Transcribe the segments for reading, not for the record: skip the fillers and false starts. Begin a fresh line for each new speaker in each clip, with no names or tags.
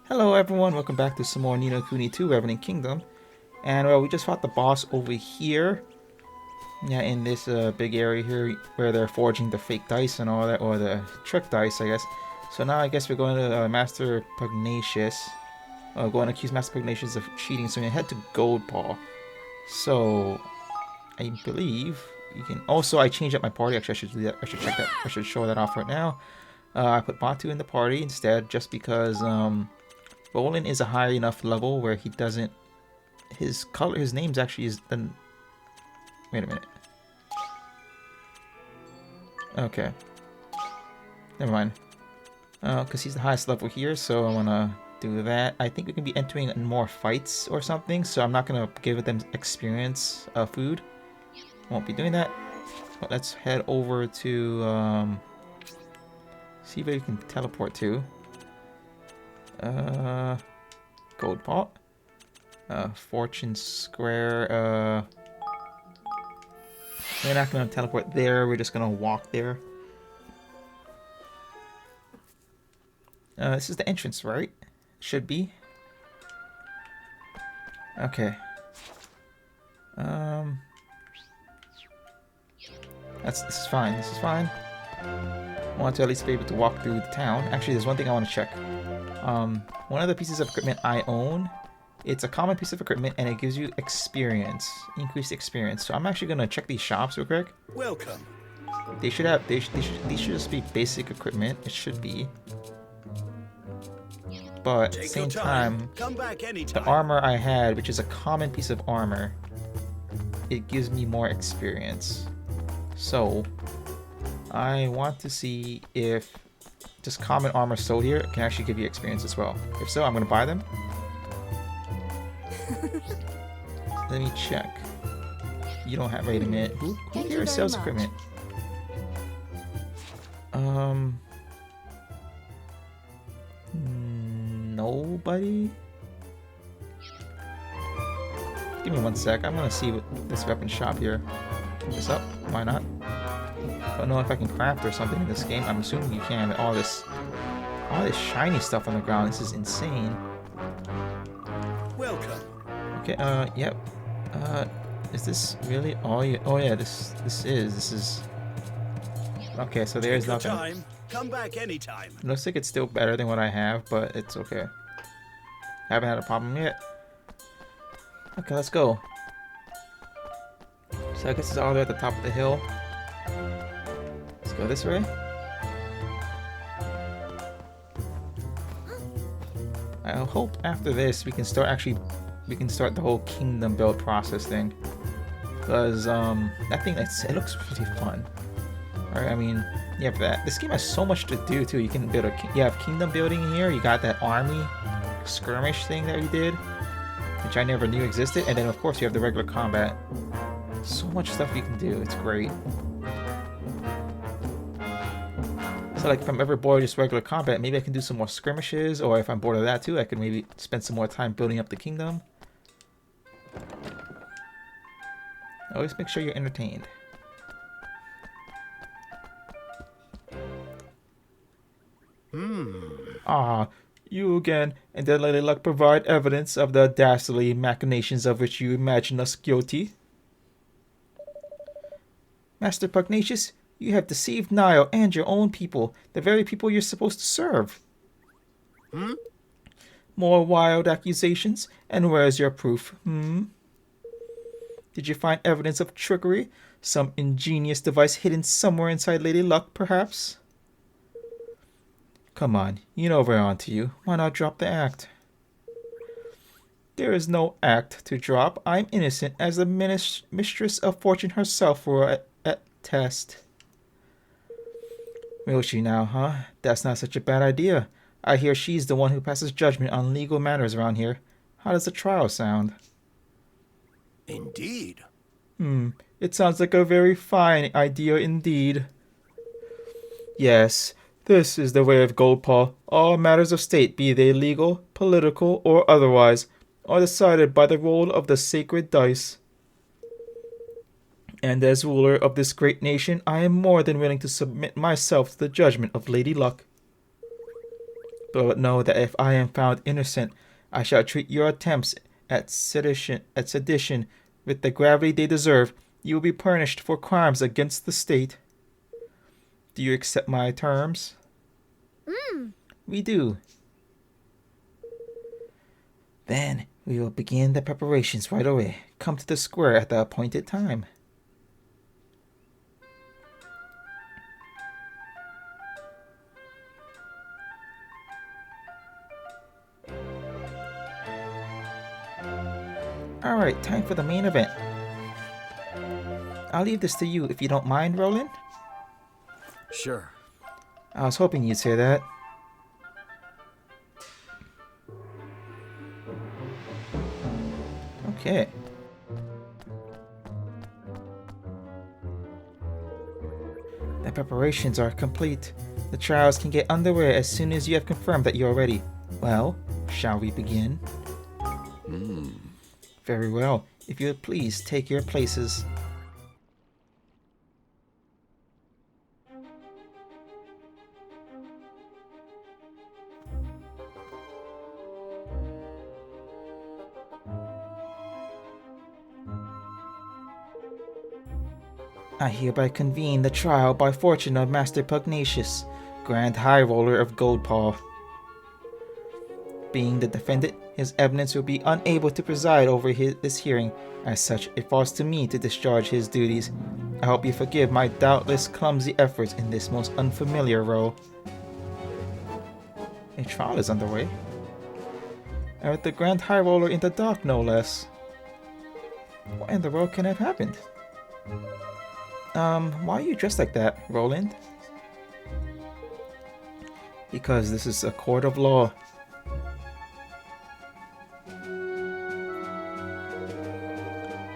Hello everyone, welcome back to some more Kuni II Revenant Kingdom. And well, we just fought the boss over here. Yeah, in this big area here where they're forging the fake dice and all that, or the trick dice, I guess. So now I guess we're going to Master Pugnacious. Going to accuse Master Pugnacious of cheating, so we head to Gold Paw. So, I believe you can... Also, I changed up my party. Actually, I should do that. I should check that. I should show that off right now. I put Batu in the party instead, just because... Roland is a high enough level where he doesn't... His name's actually is... Wait a minute. Okay. Never mind. Because he's the highest level here, so I want to do that. I think we can be entering in more fights or something, so I'm not going to give them experience food. Won't be doing that. But let's head over to... see where you can teleport to. Gold pot. Fortune Square. We're not gonna teleport there, we're just gonna walk there. This is the entrance, right? Should be. Okay. This is fine, this is fine. I want to at least be able to walk through the town. Actually, there's one thing I want to check. One of the pieces of equipment I own, it's a common piece of equipment and it gives you experience, increased experience. So I'm actually gonna check these shops real quick.
Welcome.
They should have, these should just be basic equipment. It should be. But at the same time,
come back anytime.
the armor I had, which is a common piece of armor, it gives me more experience. So I want to see if just common armor sold here can actually give you experience as well. If so, I'm going to buy them. Let me check. You don't have... Wait a minute. Who here sells equipment? Nobody? Give me 1 sec. I'm going to see what this weapon shop here. Put this up. Why not? I don't know if I can craft or something in this game. I'm assuming you can. All this shiny stuff on the ground. This is insane.
Welcome.
Okay. Yep. Is this really all you? Oh yeah. This is. Okay. So there's nothing.
Time. Come back anytime.
It looks like it's still better than what I have, but it's okay. Haven't had a problem yet. Okay, let's go. So I guess it's all the way at the top of the hill. Let's go this way. I hope after this we can start the whole kingdom build process thing. Because that thing, it looks really fun. Alright, I mean, you have that. This game has so much to do too. You can build you have kingdom building here. You got that army skirmish thing that we did, which I never knew existed. And then of course you have the regular combat. So much stuff you can do. It's great. So like if I'm ever bored of just regular combat, maybe I can do some more skirmishes, or if I'm bored of that too, I could maybe spend some more time building up the kingdom. Always make sure you're entertained. Ah, you again, and then Lady Luck provide evidence of the dastardly machinations of which you imagine us guilty. Master Pugnacious, you have deceived Nile and your own people, the very people you're supposed to serve. More wild accusations, and where's your proof, Did you find evidence of trickery? Some ingenious device hidden somewhere inside Lady Luck, perhaps? Come on, you know we're on to you. Why not drop the act? There is no act to drop. I'm innocent, as the mistress of fortune herself will attest. Will she now, huh? That's not such a bad idea. I hear she's the one who passes judgment on legal matters around here. How does the trial sound?
Indeed.
It sounds like a very fine idea indeed. Yes, this is the way of Goldpaw. All matters of state, be they legal, political, or otherwise, are decided by the roll of the sacred dice. And as ruler of this great nation, I am more than willing to submit myself to the judgment of Lady Luck. But know that if I am found innocent, I shall treat your attempts at sedition with the gravity they deserve. You will be punished for crimes against the state. Do you accept my terms? We do. Then we will begin the preparations right away. Come to the square at the appointed time. Alright, time for the main event. I'll leave this to you if you don't mind, Roland.
Sure.
I was hoping you'd say that. Okay. The preparations are complete. The trials can get underway as soon as you have confirmed that you're ready. Well, shall we begin? Very well. If you would please take your places. I hereby convene the trial by fortune of Master Pugnacious, Grand High Roller of Goldpaw. Being the defendant, his evidence will be unable to preside over this hearing. As such, it falls to me to discharge his duties. I hope you forgive my doubtless clumsy efforts in this most unfamiliar role. A trial is underway. And with the Grand High Roller in the dock, no less. What in the world can have happened? Why are you dressed like that, Roland? Because this is a court of law.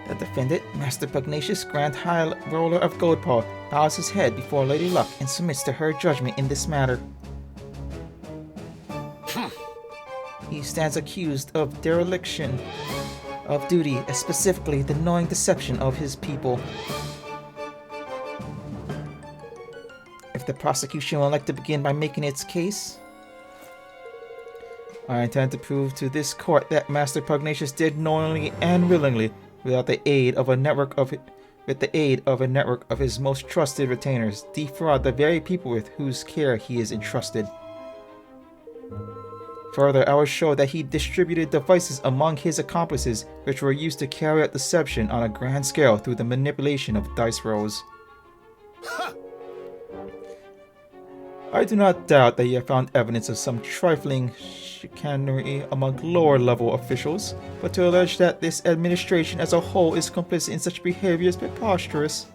The defendant, Master Pugnacious, Grand High Roller of Goldpaw, bows his head before Lady Luck and submits to her judgment in this matter. He stands accused of dereliction of duty, specifically the knowing deception of his people. If the prosecution would like to begin by making its case, I intend to prove to this court that Master Pugnacious did knowingly and willingly, with the aid of a network of his most trusted retainers, defraud the very people with whose care he is entrusted. Further, I will show that he distributed devices among his accomplices which were used to carry out deception on a grand scale through the manipulation of dice rolls. I do not doubt that you have found evidence of some trifling chicanery among lower-level officials, but to allege that this administration as a whole is complicit in such behavior is preposterous.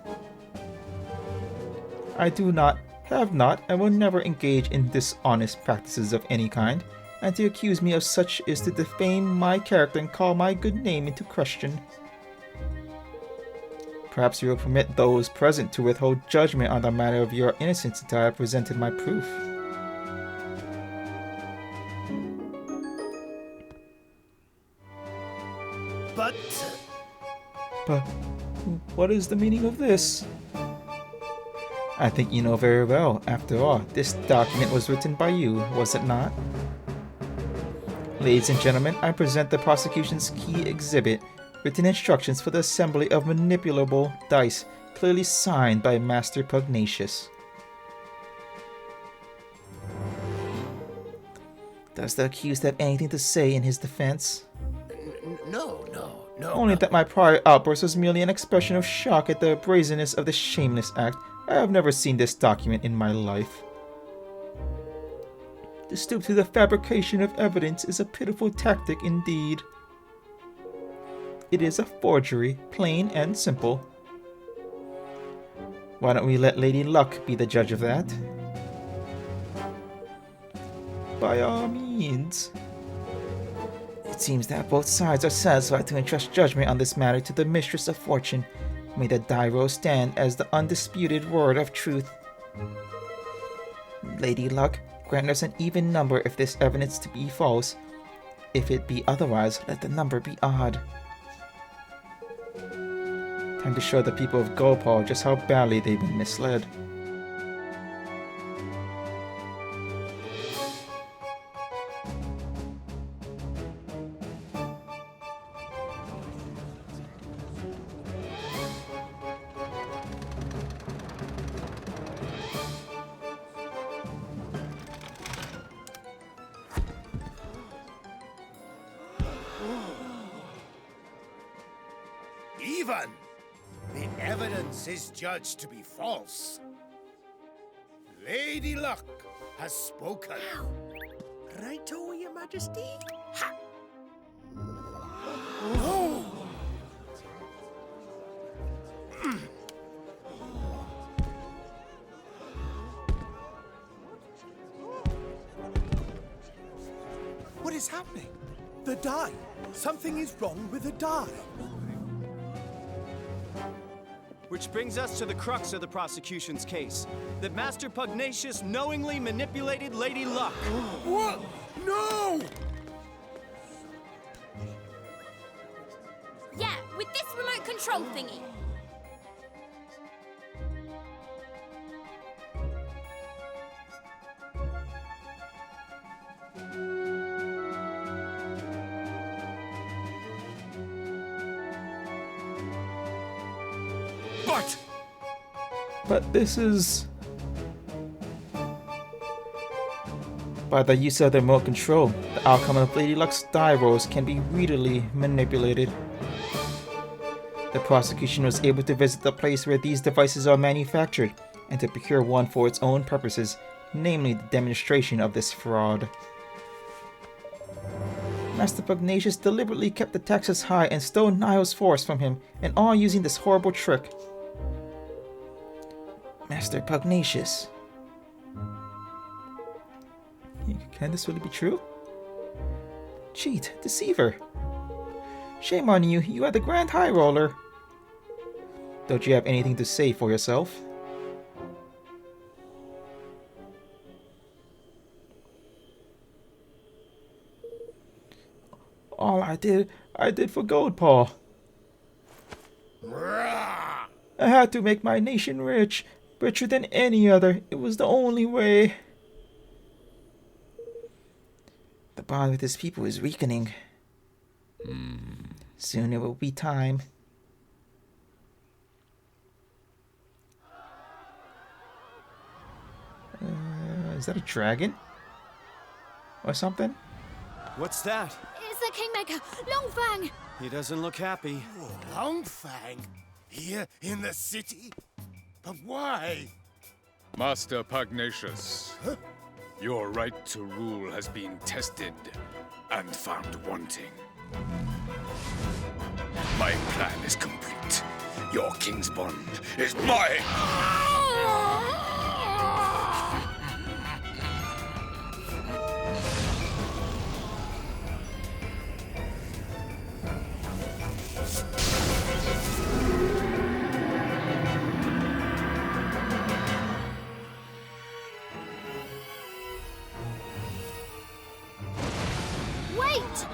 I do not, have not, and will never engage in dishonest practices of any kind, and to accuse me of such is to defame my character and call my good name into question. Perhaps you will permit those present to withhold judgment on the matter of your innocence until I have presented my proof. But what is the meaning of this? I think you know very well. After all, this document was written by you, was it not? Ladies and gentlemen, I present the prosecution's key exhibit, written instructions for the assembly of manipulable dice, clearly signed by Master Pugnacious. Does the accused have anything to say in his defense?
No.
Only that my prior outburst was merely an expression of shock at the brazenness of the shameless act. I have never seen this document in my life. To stoop to the fabrication of evidence is a pitiful tactic indeed. It is a forgery, plain and simple. Why don't we let Lady Luck be the judge of that? By all means. It seems that both sides are satisfied to entrust judgment on this matter to the Mistress of Fortune. May the die roll stand as the undisputed word of truth. Lady Luck, grant us an even number if this evidence to be false. If it be otherwise, let the number be odd. Time to show the people of Goldpaw just how badly they've been misled.
Raven! The evidence is judged to be false. Lady Luck has spoken.
Right, oh, Your Majesty? Ha!
Oh!
What is happening? The die. Something is wrong with the die.
Which brings us to the crux of the prosecution's case. That Master Pugnacious knowingly manipulated Lady Luck.
What? No!
Yeah, with this remote control thingy.
But this is... By the use of the remote control, the outcome of Lady Luck's die rolls can be readily manipulated. The prosecution was able to visit the place where these devices are manufactured and to procure one for its own purposes, namely the demonstration of this fraud. Master Pugnacious deliberately kept the taxes high and stole Niall's force from him, and all using this horrible trick. Master Pugnacious. Can this really be true? Cheat, deceiver. Shame on you, you are the Grand High Roller. Don't you have anything to say for yourself? All I did for Goldpaw. I had to make my nation rich, richer than any other. It was the only way. The bond with his people is weakening. Soon it will be time. Is that a dragon? Or something?
What's that?
It's the Kingmaker, Longfang!
He doesn't look happy.
Longfang? Here in the city? But why?
Master Pugnacious, your right to rule has been tested and found wanting. My plan is complete. Your king's bond is mine!
Wait!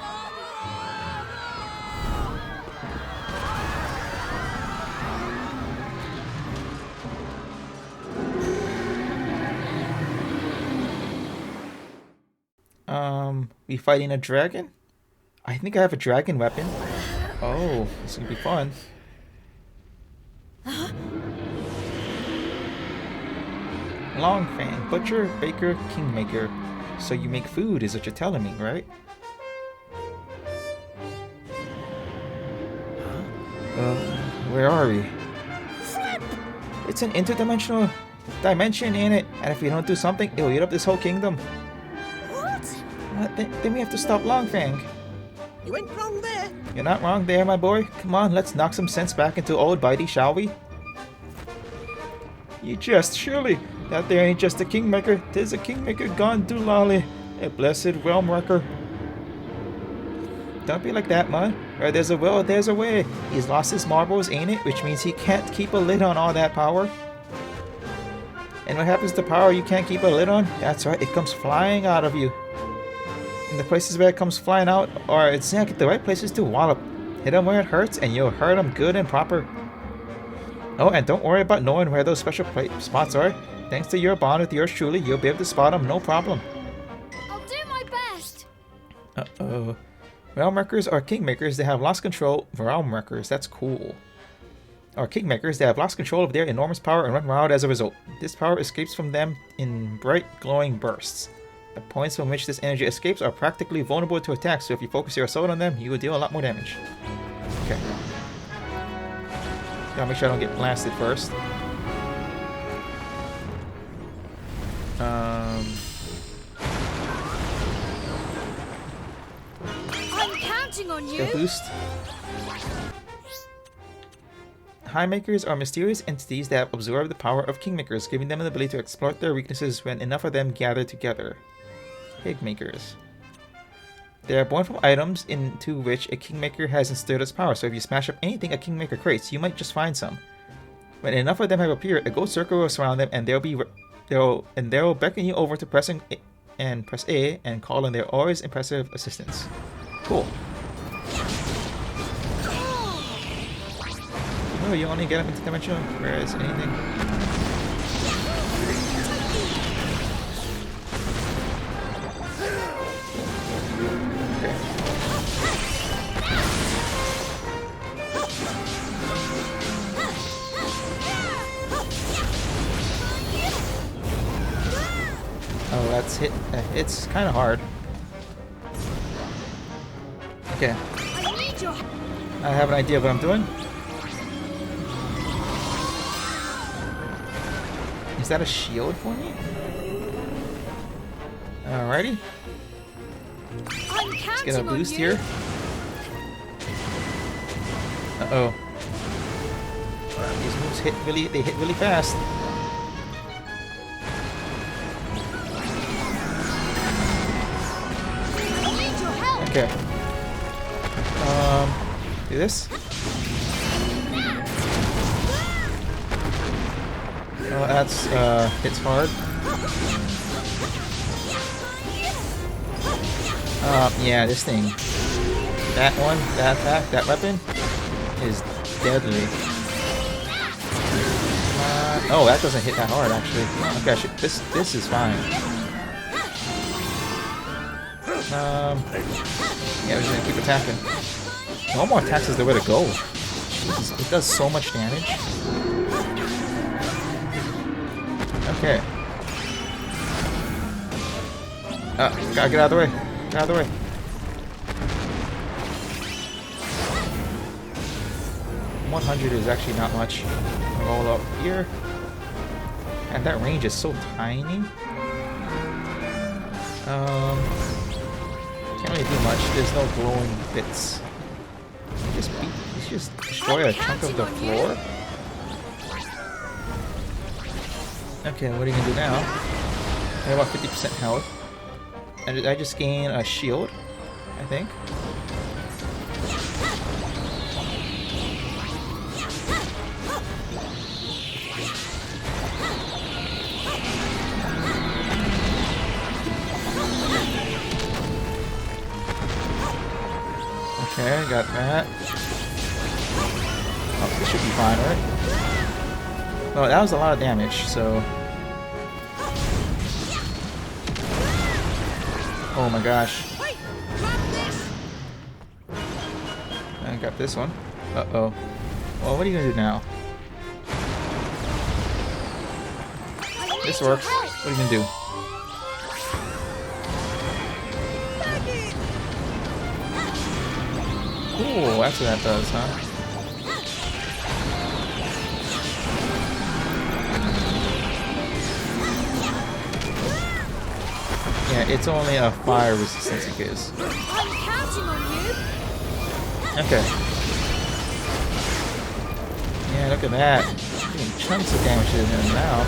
We fighting a dragon? I think I have a dragon weapon. Oh, this is gonna be fun. Longfang, butcher, baker, kingmaker. So you make food is what you're telling me, right? Where are we? It's an interdimensional dimension, ain't it? And if we don't do something, it'll eat up this whole kingdom.
What?
What? Then we have to stop Longfang.
You ain't wrong there.
You're not wrong there, my boy. Come on, let's knock some sense back into old Bitey, shall we? You jest, surely. That there ain't just a kingmaker. 'Tis a kingmaker gone doolally. A blessed realm wrecker. Don't be like that, man. Where there's a will, there's a way. He's lost his marbles, ain't it? Which means he can't keep a lid on all that power. And what happens to power you can't keep a lid on? That's right, it comes flying out of you. And the places where it comes flying out are exactly the right places to wallop. Hit them where it hurts, and you'll hurt them good and proper. Oh, and don't worry about knowing where those special spots are. Thanks to your bond with yours truly, you'll be able to spot them, no problem.
I'll do my best!
Uh-oh. Realm Wreckers are kingmakers that have lost control. Realm Wreckers, that's cool. Are kingmakers that have lost control of their enormous power and run wild as a result. This power escapes from them in bright, glowing bursts. The points from which this energy escapes are practically vulnerable to attack, so if you focus your assault on them, you will deal a lot more damage. Okay. Gotta make sure I don't get blasted first.
I'm counting on
Get a
you.
boost. Highmakers are mysterious entities that absorb the power of Kingmakers, giving them the ability to exploit their weaknesses when enough of them gather together. Higmakers. They are born from items into which a Kingmaker has instilled its power, so if you smash up anything a Kingmaker creates, you might just find some. When enough of them have appeared, a gold circle will surround them, and they'll beckon you over to press A and call on their always impressive assistance. Cool. Oh, you only get up into dimensional, whereas anything. Okay. Oh, that's hit. It's kind of hard. Okay.
I need your help.
I have an idea of what I'm doing. Is that a shield for me? Alrighty.
I'm
Let's
counting
get a
on
boost
you.
here. Uh-oh. These moves hit really fast.
I need your help.
Okay. Do this. Oh, that's hits hard. Yeah, this thing. That one, that attack, that weapon is deadly. Oh, that doesn't hit that hard actually. Okay, this is fine. Yeah, we're just gonna keep attacking. No more attacks is the way to go. Jesus, it does so much damage. Okay. Gotta get out of the way. Get out of the way. $100 is actually not much. Roll up here. And that range is so tiny. Can't really do much. There's no glowing bits. You just destroy a chunk of the floor. Okay, what are you gonna do now? I have about 50% health. And I just gain a shield, I think. Okay, got that. Oh, this should be fine, right? Well, that was a lot of damage, so... Oh my gosh. I got this one. Uh-oh. Well, what are you gonna do now? This works. What are you gonna do? Cool, that's what that does, huh? Yeah, it's only a fire resistance it gives.
I'm counting on you.
Okay. Yeah, look at that. Getting chunks of damage to him now.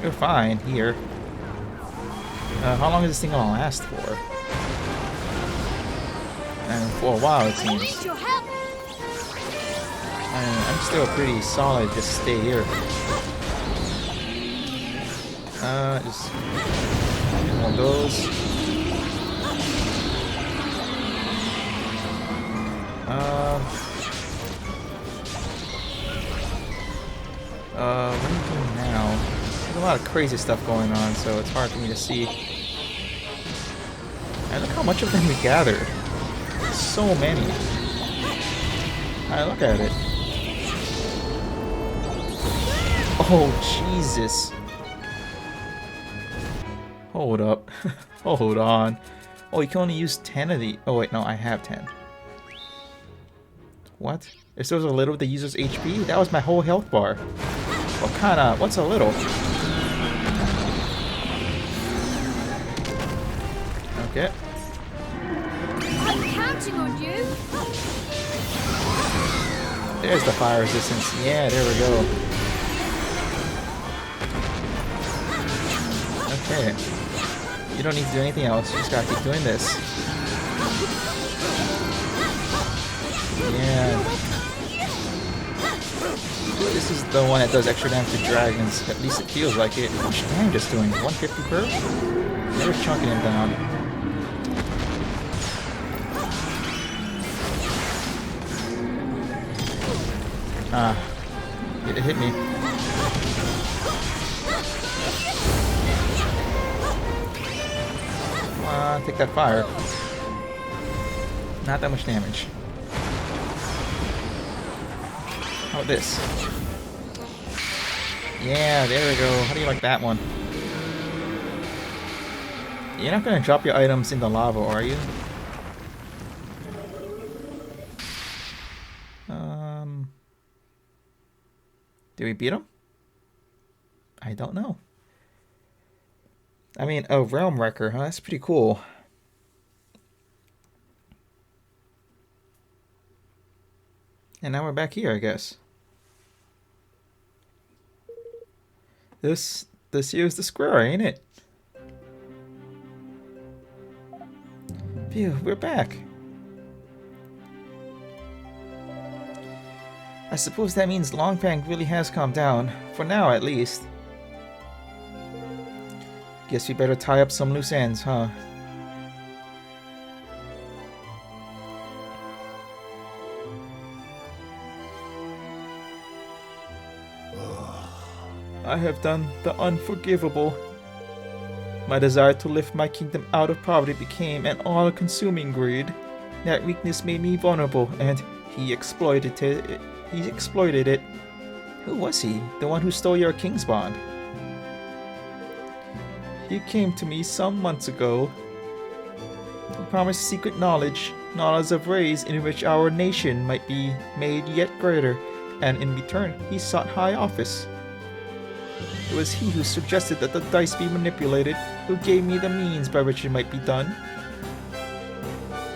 You're fine here. How long is this thing gonna last for? And for a while it
I
seems.
need your help.
I'm still pretty solid, just stay here. Just get one of those. What are you doing now? There's a lot of crazy stuff going on, so it's hard for me to see. And look how much of them we gathered. So many. Alright, look at it. Oh, Jesus. Hold up. Hold on. Oh, you can only use 10 of the... Oh, wait, no, I have 10. What? It shows a little of the user's HP? That was my whole health bar. What kinda... What's a little? Okay.
I'm counting on you.
There's the fire resistance. Yeah, there we go. Okay. You don't need to do anything else. You just gotta keep doing this. Yeah. This is the one that does extra damage to dragons. At least it feels like it. How much damage is doing? 150 per? Never chunking him down. Ah. It hit me. Come on, take that fire. Not that much damage. How about this? Yeah, there we go. How do you like that one? You're not gonna drop your items in the lava, are you? Did we beat him? I don't know. I mean, a realm wrecker, huh? That's pretty cool. And now we're back here, I guess. This here's the square, ain't it? Phew, we're back. I suppose that means Longfang really has calmed down, for now at least. Guess we better tie up some loose ends, huh? I have done the unforgivable. My desire to lift my kingdom out of poverty became an all-consuming greed. That weakness made me vulnerable, and he exploited it. Who was he? The one who stole your king's bond? He came to me some months ago. He promised secret knowledge of ways in which our nation might be made yet greater, and in return he sought high office. It was he who suggested that the dice be manipulated, who gave me the means by which it might be done.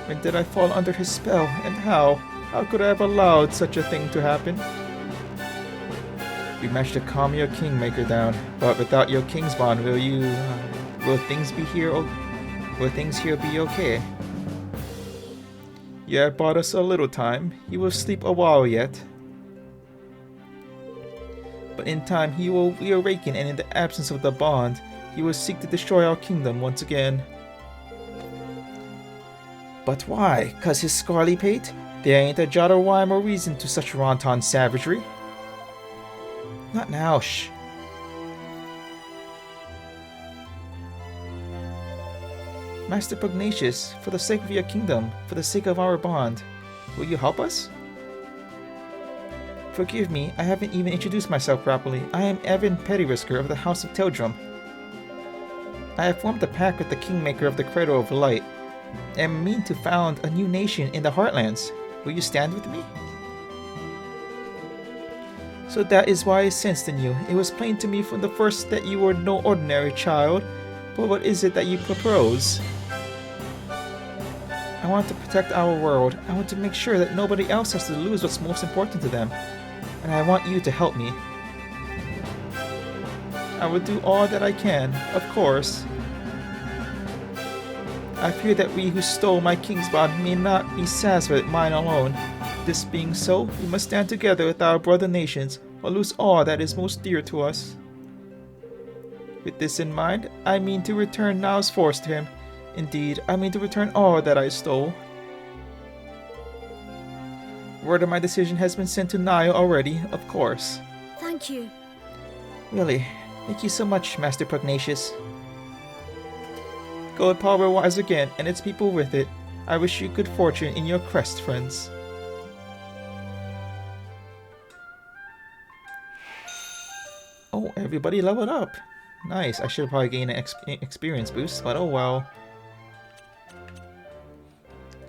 When did I fall under his spell, and how? How could I have allowed such a thing to happen? We managed to calm your kingmaker down, but without your king's bond, will things here be okay? You have bought us a little time. He will sleep a while yet. But in time he will reawaken, and in the absence of the bond, he will seek to destroy our kingdom once again. But why? 'Cause his scarly pate? There ain't a jot or rhyme or reason to such wanton savagery. Not now, shh. Master Pugnacious, for the sake of your kingdom, for the sake of our bond, will you help us? Forgive me, I haven't even introduced myself properly. I am Evan Pettyrisker of the House of Teldrum. I have formed a pact with the Kingmaker of the Cradle of Light, and mean to found a new nation in the Heartlands. Will you stand with me? So that is why I sensed in you. It was plain to me from the first that you were no ordinary child. But what is it that you propose? I want to protect our world. I want to make sure that nobody else has to lose what's most important to them. And I want you to help me. I will do all that I can, of course. I fear that we who stole my king's bond may not be satisfied with mine alone. This being so, we must stand together with our brother nations, or lose all that is most dear to us. With this in mind, I mean to return Nao's force to him. Indeed, I mean to return all that I stole. Word of my decision has been sent to Nio already, of course.
Thank you.
Really, thank you so much, Master Pugnacious. God power rise again, and its people with it. I wish you good fortune in your quest, friends. Oh, everybody leveled up. Nice. I should have probably gained an experience boost, but oh well.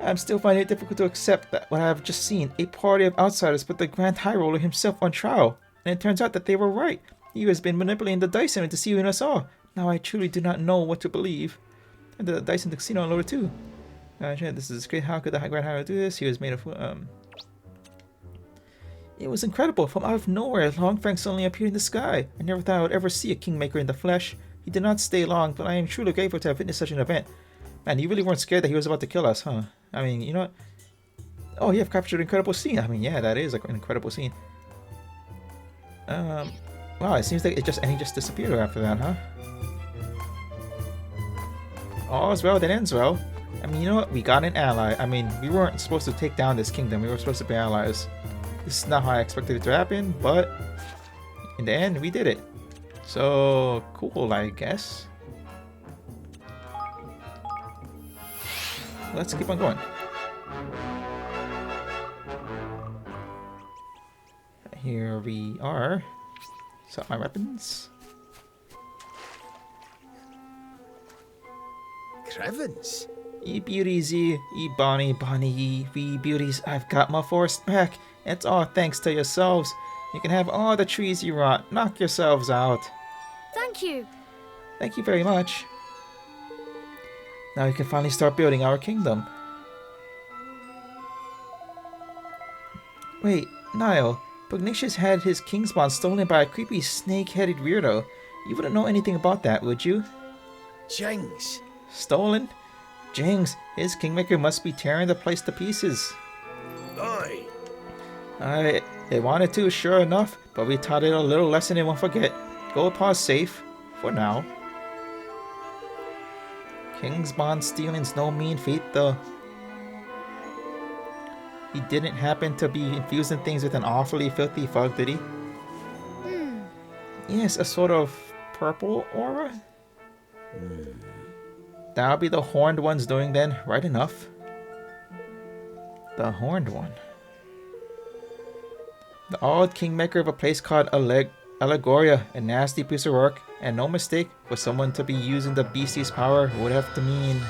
I'm still finding it difficult to accept that what I have just seen. A party of outsiders put the Grand High Roller himself on trial. And it turns out that they were right. He has been manipulating the dice to deceive us all. Now I truly do not know what to believe. And the dice in the casino unloaded too. This is great. How could the Grand High Roller do this? He was made of... It was incredible. From out of nowhere, Longfang suddenly appeared in the sky. I never thought I would ever see a kingmaker in the flesh. He did not stay long, but I am truly grateful to have witnessed such an event. Man, you really weren't scared that he was about to kill us, huh? I mean, you know what? Oh, you have captured an incredible scene. I mean, yeah, that is like an incredible scene. Wow, it seems like he just disappeared after that, huh? All's well that ends well. I mean, you know what? We got an ally. I mean, we weren't supposed to take down this kingdom. We were supposed to be allies. This is not how I expected it to happen, but in the end, we did it. So, cool, I guess. Let's keep on going. Here we are. Set my weapons.
Crevens?
Ye beauties, ye bonny, ye wee beauties, I've got my forest back. It's all thanks to yourselves. You can have all the trees you want. Knock yourselves out.
Thank you.
Thank you very much. Now we can finally start building our kingdom. Wait, Niall. Pugnacious had his king's bond stolen by a creepy snake-headed weirdo. You wouldn't know anything about that, would you?
Jings.
Stolen? Jings, his kingmaker must be tearing the place to pieces.
Aye.
It wanted to, sure enough, but we taught it a little lesson it won't forget. Gold paw's safe, for now. King's bond stealing's no mean feat, though. He didn't happen to be infusing things with an awfully filthy fog, did he? Yes, a sort of purple aura? That'll be the horned one's doing then, right enough. The horned one. The old kingmaker of a place called Allegoria, a nasty piece of work, and no mistake, for someone to be using the beastie's power would have to mean...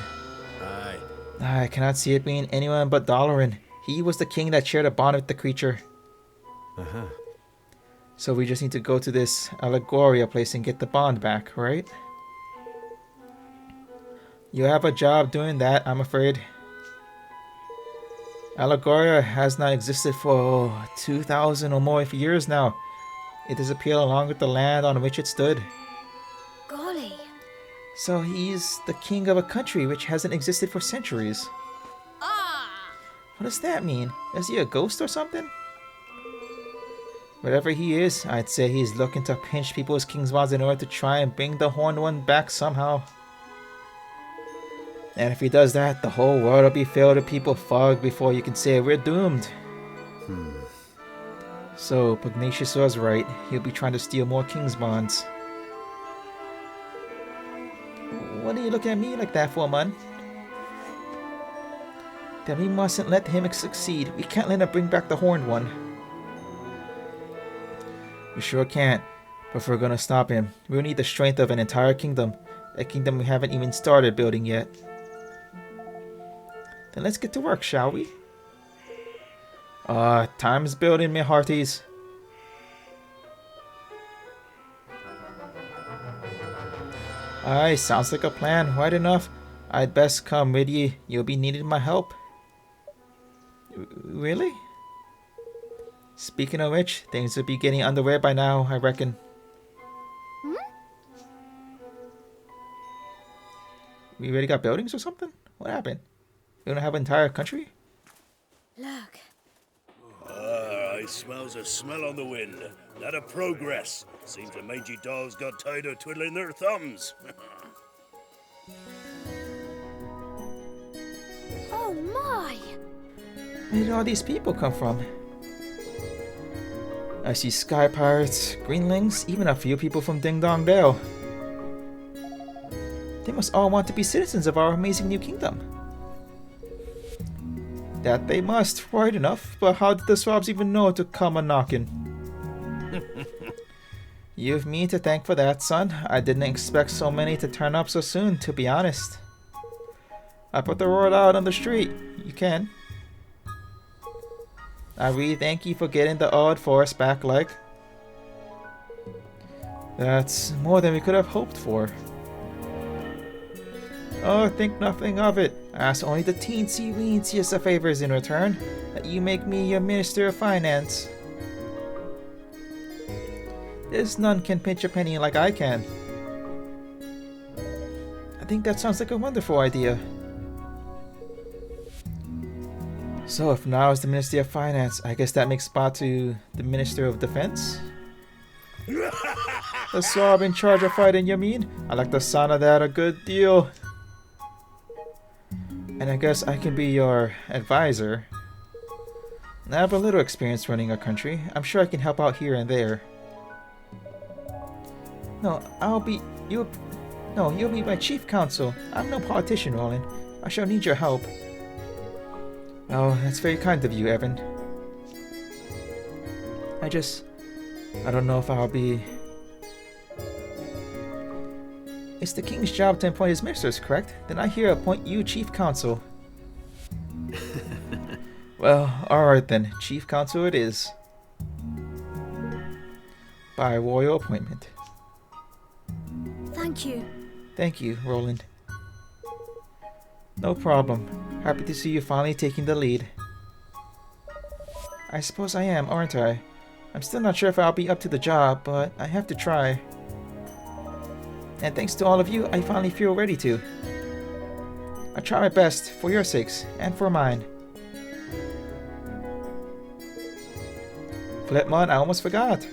Aye.
I cannot see it being anyone but Dalaran. He was the king that shared a bond with the creature. So we just need to go to this Allegoria place and get the bond back, right? You have a job doing that, I'm afraid. Allegoria has not existed for 2,000 or more years now. It disappeared along with the land on which it stood.
Golly.
So he's the king of a country which hasn't existed for centuries. What does that mean? Is he a ghost or something? Whatever he is, I'd say he's looking to pinch people's king's bonds in order to try and bring the horned one back somehow. And if he does that, the whole world will be filled with people fog before you can say we're doomed. So, Pugnacious was right. He'll be trying to steal more king's bonds. What are you looking at me like that for, man? Then we mustn't let him succeed. We can't let him bring back the horned one. We sure can't. But if we're gonna stop him, we'll need the strength of an entire kingdom. A kingdom we haven't even started building yet. Then let's get to work, shall we? Time's building, me hearties. Aye, sounds like a plan. Right enough. I'd best come with ye. You'll be needing my help. Really? Speaking of which, things will be getting underway by now, I reckon. We already got buildings or something? What happened? You don't have an entire country?
Look.
I smells a smell on the wind. That a progress. Seems the mangy dolls got tired of twiddling their thumbs.
Oh my!
Where did all these people come from? I see sky pirates, greenlings, even a few people from Ding Dong Dale. They must all want to be citizens of our amazing new kingdom. That they must, right enough, but how did the swabs even know to come a-knocking? You've me to thank for that, son. I didn't expect so many to turn up so soon, to be honest. I put the word out on the street. You can. I really thank you for getting the odd force back, like. That's more than we could have hoped for. Oh, think nothing of it. I ask only the teensy-weенsiest of favors in return, that you make me your Minister of Finance. This none can pinch a penny like I can. I think that sounds like a wonderful idea. So if now is the Ministry of Finance, I guess that makes Batu the Minister of Defense? The swab in charge of fighting, you mean? I like the sound of that a good deal. And I guess I can be your advisor. I have a little experience running a country. I'm sure I can help out here and there. No, you'll be my chief counsel. I'm no politician, Roland. I shall need your help. Oh, that's very kind of you, Evan. I don't know if I'll be... It's the king's job to appoint his ministers, correct? Then I here appoint you chief counsel. Well, alright then. Chief counsel it is. By royal appointment.
Thank you.
Thank you, Roland. No problem. Happy to see you finally taking the lead. I suppose I am, aren't I? I'm still not sure if I'll be up to the job, but I have to try. And thanks to all of you, I finally feel ready to. I try my best, for your sakes, and for mine. Flipmon, I almost forgot.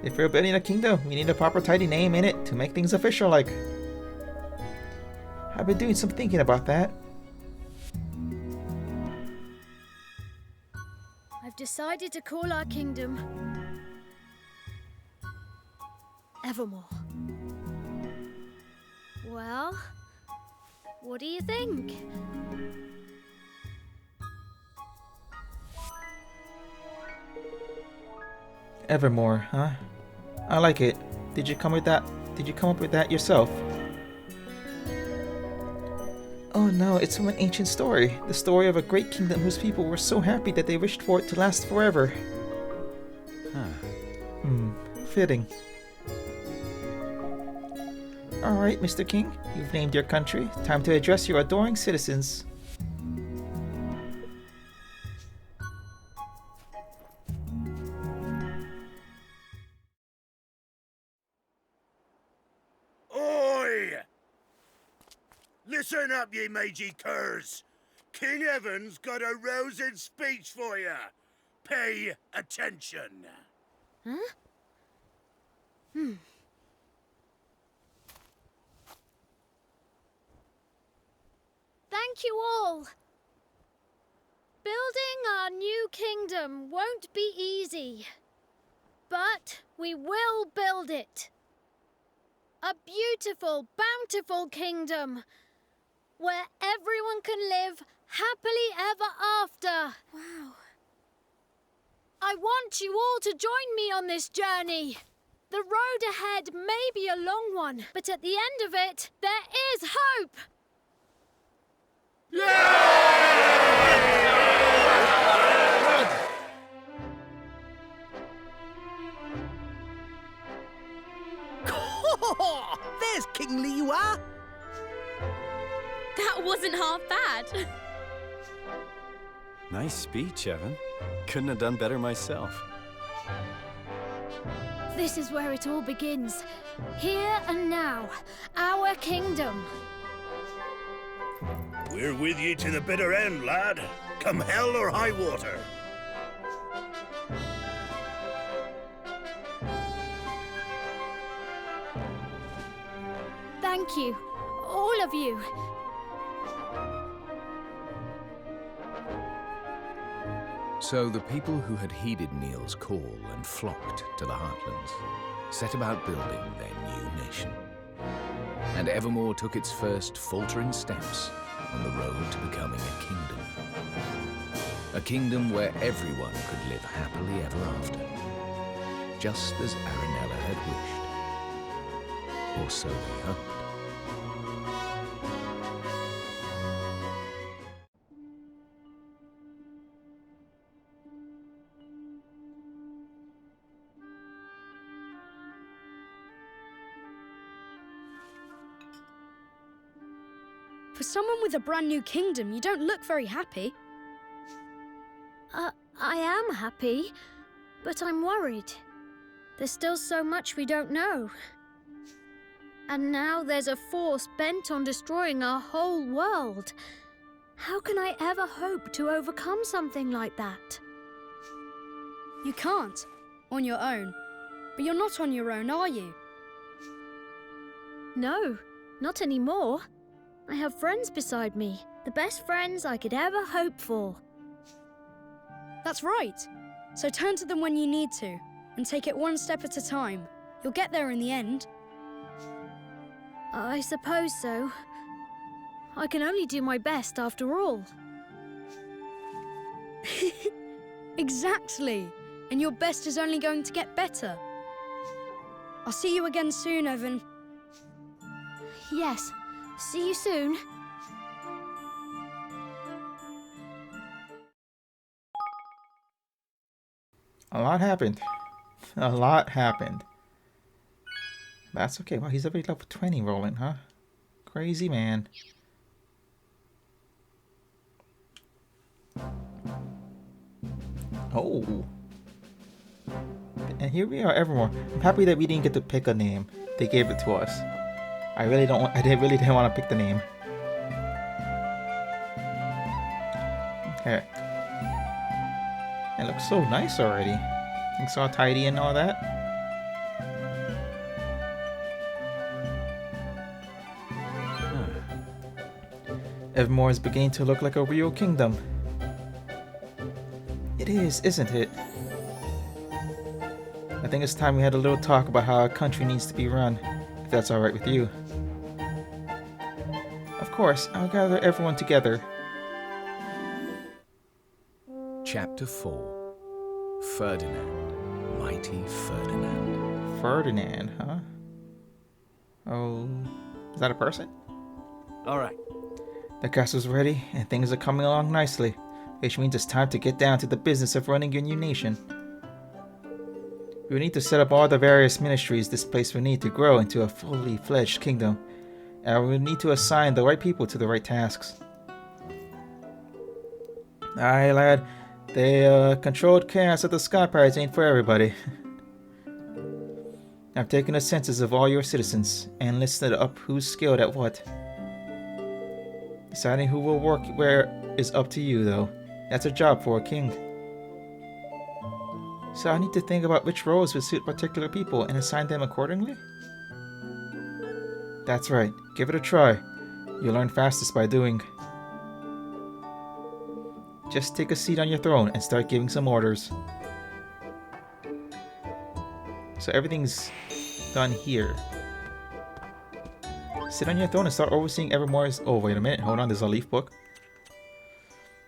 If we're building a kingdom, we need a proper tidy name in it to make things official like. I've been doing some thinking about that.
I've decided to call our kingdom Evermore. Well, what do you think?
Evermore, huh? I like it. Did you come up with that yourself? Oh no, it's from an ancient story. The story of a great kingdom whose people were so happy that they wished for it to last forever. Fitting. Alright, Mr. King, you've named your country. Time to address your adoring citizens.
Oi! Listen up, ye mangy curs. King Evan's got a rousing speech for you. Pay attention.
Huh? Thank you all. Building our new kingdom won't be easy, but we will build it. A beautiful, bountiful kingdom where everyone can live happily ever after.
Wow.
I want you all to join me on this journey. The road ahead may be a long one, but at the end of it, there is hope.
There's King Liua.
That wasn't half bad.
Nice speech, Evan. Couldn't have done better myself.
This is where it all begins. Here and now, our kingdom.
We're with you to the bitter end, lad. Come hell or high water.
Thank you, all of you.
So the people who had heeded Neil's call and flocked to the Heartlands set about building their new nation. And Evermore took its first faltering steps on the road to becoming a kingdom. A kingdom where everyone could live happily ever after, just as Aranella had wished. Or so we hoped.
someone with a brand new kingdom, you don't look very happy.
I am happy, but I'm worried. There's still so much we don't know. And now there's a force bent on destroying our whole world. How can I ever hope to overcome something like that?
You can't, on your own. But you're not on your own, are you?
No, not anymore. I have friends beside me, the best friends I could ever hope for.
That's right. So turn to them when you need to, and take it one step at a time. You'll get there in the end.
I suppose so. I can only do my best after all.
Exactly. And your best is only going to get better. I'll see you again soon, Evan.
Yes, see you soon.
A lot happened. A lot happened. That's okay. Wow, he's already level 20 rolling, huh? Crazy man. Oh. And here we are, Evermore. I'm happy that we didn't get to pick a name. They gave it to us. I really didn't want to pick the name. Okay. It looks so nice already. It's all tidy and all that. Evermore is beginning to look like a real kingdom. It is, isn't it? I think it's time we had a little talk about how our country needs to be run, if that's alright with you. Of course, I'll gather everyone together.
Chapter 4. Ferdinand. Mighty Ferdinand.
Ferdinand, huh? Oh, is that a person?
All right.
The castle's ready, and things are coming along nicely, which means it's time to get down to the business of running your new nation. We will need to set up all the various ministries this place will need to grow into a fully fledged kingdom, and we will need to assign the right people to the right tasks. Aye, lad, the controlled chaos of the Sky Pirates ain't for everybody. I've taken a census of all your citizens and listed up who's skilled at what. Deciding who will work where is up to you, though. That's a job for a king. So I need to think about which roles would suit particular people and assign them accordingly? That's right. Give it a try. You'll learn fastest by doing. Just take a seat on your throne and start giving some orders. So everything's done here. Sit on your throne and start overseeing Evermore's... Oh, wait a minute. Hold on. There's a leaf book.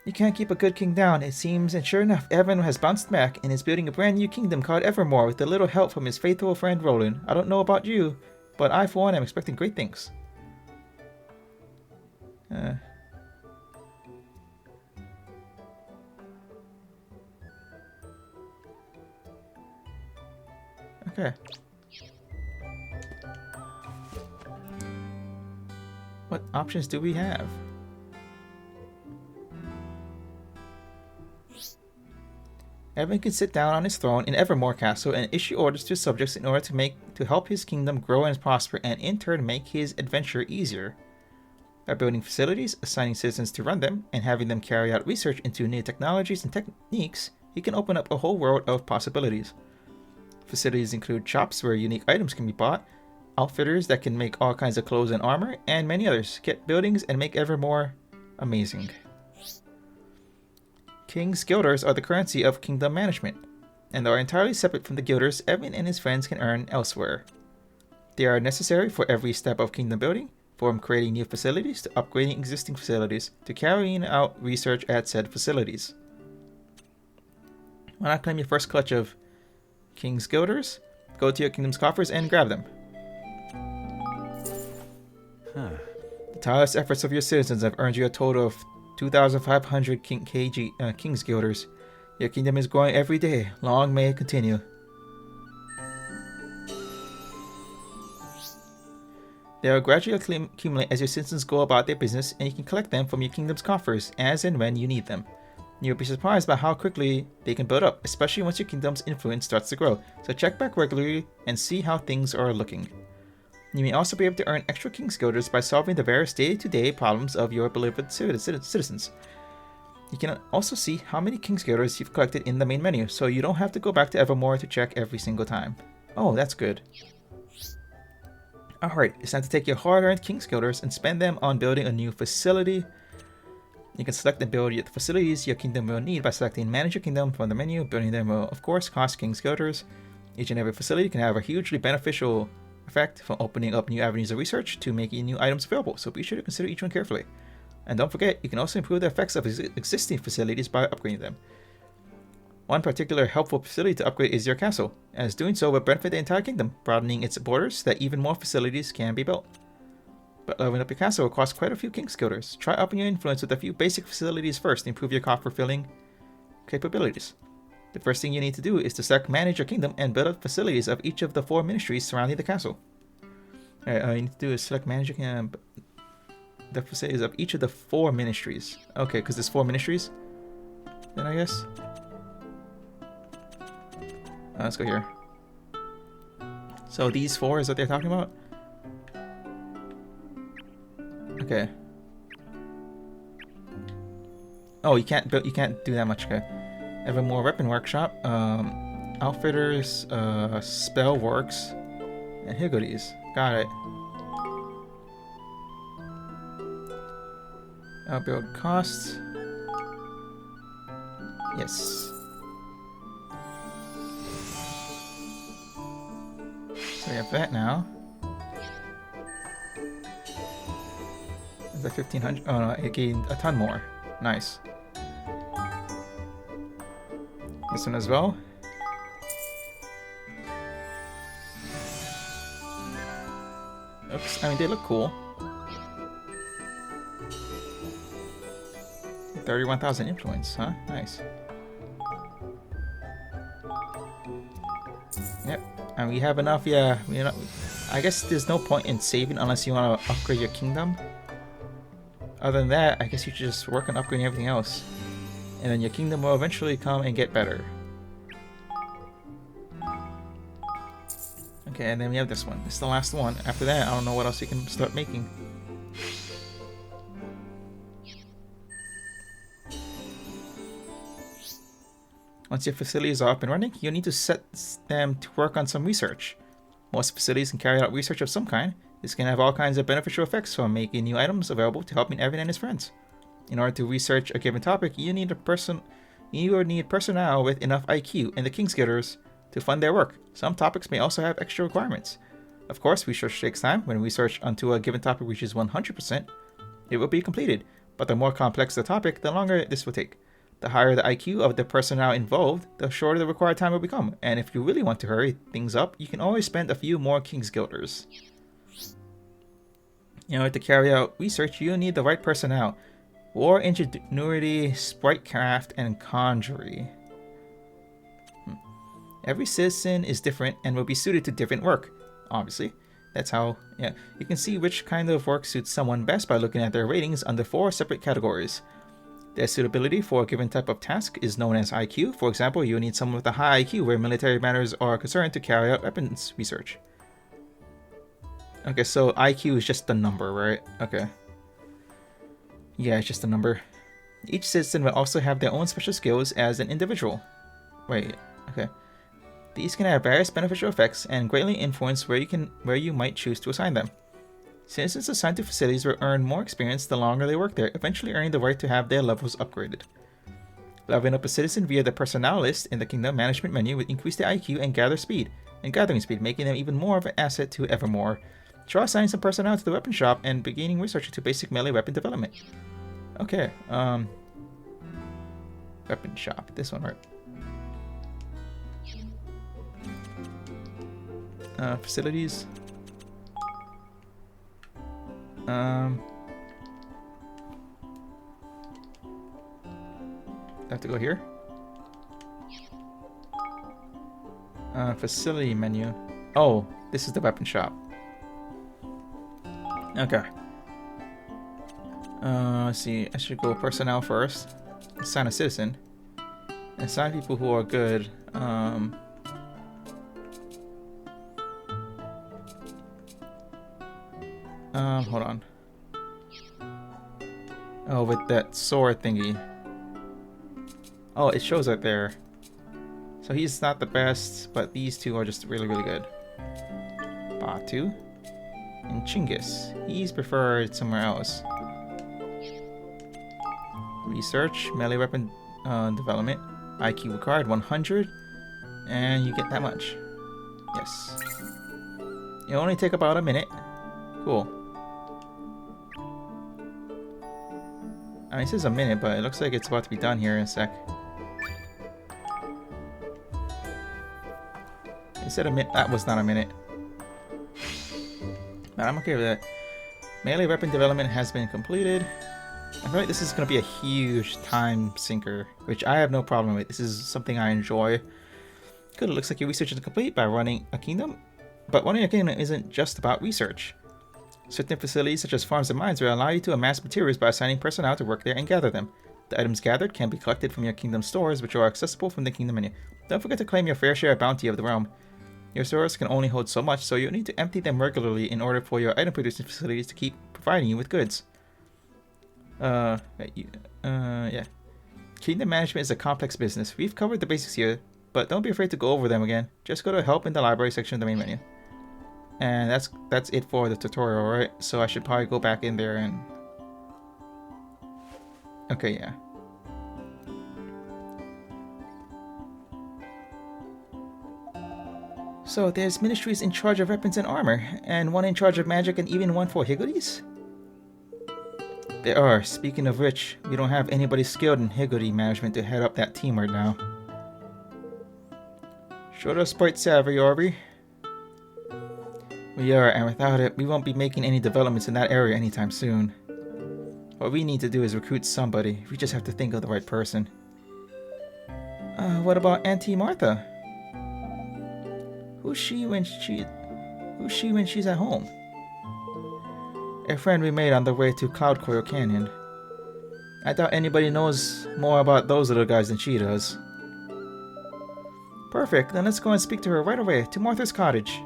You can't keep a good king down, it seems, and sure enough, Evan has bounced back and is building a brand new kingdom called Evermore with a little help from his faithful friend Roland. I don't know about you, but I, for one, am expecting great things. Okay. What options do we have? Evan can sit down on his throne in Evermore Castle and issue orders to subjects in order to help his kingdom grow and prosper, and in turn make his adventure easier. By building facilities, assigning citizens to run them, and having them carry out research into new technologies and techniques, he can open up a whole world of possibilities. Facilities include shops where unique items can be bought, outfitters that can make all kinds of clothes and armor, and many others. Get buildings and make Evermore amazing. King's guilders are the currency of kingdom management, and are entirely separate from the guilders Evan and his friends can earn elsewhere. They are necessary for every step of kingdom building, from creating new facilities to upgrading existing facilities to carrying out research at said facilities. Why not claim your first clutch of King's guilders? Go to your kingdom's coffers and grab them. The tireless efforts of your citizens have earned you a total of 2,500 King's guilders. Your kingdom is growing every day. Long may it continue. They will gradually accumulate as your citizens go about their business, and you can collect them from your kingdom's coffers as and when you need them. You'll be surprised by how quickly they can build up, especially once your kingdom's influence starts to grow, so check back regularly and see how things are looking. You may also be able to earn extra King's Guilders by solving the various day-to-day problems of your beloved citizens. You can also see how many King's Guilders you've collected in the main menu, so you don't have to go back to Evermore to check every single time. Oh, that's good. Alright, it's time to take your hard-earned King's Guilders and spend them on building a new facility. You can select and build the facilities your kingdom will need by selecting Manage Your Kingdom from the menu. Building them will, of course, cost King's Guilders. Each and every facility can have a hugely beneficial effect, from opening up new avenues of research to making new items available, so be sure to consider each one carefully. And don't forget, you can also improve the effects of existing facilities by upgrading them. One particular helpful facility to upgrade is your castle, as doing so will benefit the entire kingdom, broadening its borders so that even more facilities can be built. But leveling up your castle will cost quite a few King's Guilders. Try upping your influence with a few basic facilities first to improve your coffer filling capabilities. The first thing you need to do is to select Manage Your Kingdom and build up facilities of each of the 4 ministries surrounding the castle. Alright, all you need to do is select Manage Your Kingdom, the facilities of each of the 4 ministries. Okay, because there's 4 ministries, then I guess. Let's go here. So these 4 is what they're talking about? Okay. Oh, you can't do that much. Okay. Evermore Weapon Workshop, Outfitters, Spell Works, and Higgledies. Got it. Outbuild costs. Yes. So we have that now. Is that 1500? Oh no, it gained a ton more. Nice. This one as well. Oops, I mean, they look cool. 31,000 influence, huh? Nice. Yep, and we have enough, yeah. I guess there's no point in saving unless you want to upgrade your kingdom. Other than that, I guess you should just work on upgrading everything else. And then your kingdom will eventually come and get better. Okay, and then we have this one. This is the last one. After that, I don't know what else you can start making. Once your facilities are up and running, you'll need to set them to work on some research. Most facilities can carry out research of some kind. This can have all kinds of beneficial effects, from making new items available to helping Evan and his friends. In order to research a given topic, you need personnel with enough IQ and the King's Guilders to fund their work. Some topics may also have extra requirements. Of course, research takes time. When research onto a given topic reaches 100%, it will be completed. But the more complex the topic, the longer this will take. The higher the IQ of the personnel involved, the shorter the required time will become. And if you really want to hurry things up, you can always spend a few more King's Guilders. In order to carry out research, you need the right personnel. War, Ingenuity, Spritecraft, and Conjury. Every citizen is different and will be suited to different work. Obviously, that's how, yeah. You can see which kind of work suits someone best by looking at their ratings under 4 separate categories. Their suitability for a given type of task is known as IQ. For example, you need someone with a high IQ where military matters are concerned to carry out weapons research. Okay, so IQ is just a number, right? Okay. Yeah, it's just a number. Each citizen will also have their own special skills as an individual. Wait, okay. These can have various beneficial effects and greatly influence where you might choose to assign them. Citizens assigned to facilities will earn more experience the longer they work there, eventually earning the right to have their levels upgraded. Leveling up a citizen via the personnel list in the Kingdom Management menu will increase their IQ and gathering speed, making them even more of an asset to Evermore. Try assigning some personnel to the weapon shop and beginning research into basic melee weapon development. Okay, weapon shop, this one, right? Facilities. I have to go here. Facility menu. Oh, this is the weapon shop. Okay. Let's see. I should go personnel first. Assign a citizen. Assign people who are good. Hold on. Oh, with that sword thingy. Oh, it shows right there. So he's not the best, but these two are just really, really good. Batu and Chinggis. He's preferred somewhere else. Research, melee weapon development. IQ required 100, and you get that much. Yes. It'll only take about a minute. Cool. I mean, it says a minute, but it looks like it's about to be done here in a sec. It said a minute. That was not a minute. But I'm okay with that. Melee weapon development has been completed. I feel like this is going to be a huge time sinker, which I have no problem with. This is something I enjoy. Good, it looks like your research is complete by running a kingdom. But running a kingdom isn't just about research. Certain facilities such as farms and mines will allow you to amass materials by assigning personnel to work there and gather them. The items gathered can be collected from your kingdom stores, which are accessible from the kingdom menu. Don't forget to claim your fair share of bounty of the realm. Your stores can only hold so much, so you'll need to empty them regularly in order for your item producing facilities to keep providing you with goods. Yeah. Kingdom management is a complex business. We've covered the basics here, but don't be afraid to go over them again. Just go to help in the library section of the main menu. And that's it for the tutorial, right? So I should probably go back in there and... Okay, yeah. So there's ministries in charge of weapons and armor, and one in charge of magic, and even one for higgledies? There are. Speaking of which, we don't have anybody skilled in higgledy management to head up that team right now. Sure does quite savvy, Aubrey. We are, and without it, we won't be making any developments in that area anytime soon. What we need to do is recruit somebody. We just have to think of the right person. What about Auntie Martha? Who's she when she's at home? A friend we made on the way to Cloud Coil Canyon. I doubt anybody knows more about those little guys than she does. Perfect, then let's go and speak to her right away, to Martha's cottage.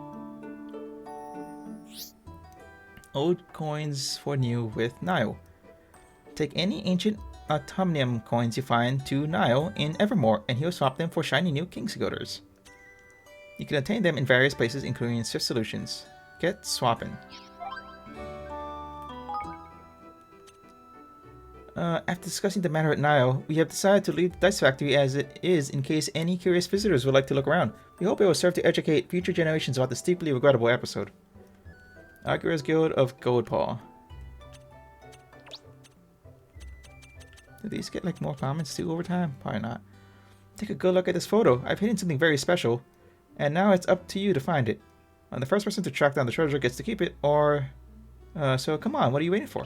Old coins for new with Nile. Take any ancient autumnium coins you find to Nile in Evermore, and he'll swap them for shiny new King's Guilders. You can obtain them in various places, including in Swift Solutions. Get swapping. After discussing the matter at Nile, we have decided to leave the Dice Factory as it is in case any curious visitors would like to look around. We hope it will serve to educate future generations about this deeply regrettable episode. Arguer's Guild of Goldpaw. Do these get like more comments too over time? Probably not. Take a good look at this photo. I've hidden something very special, and now it's up to you to find it. The first person to track down the treasure gets to keep it, or... so come on, what are you waiting for?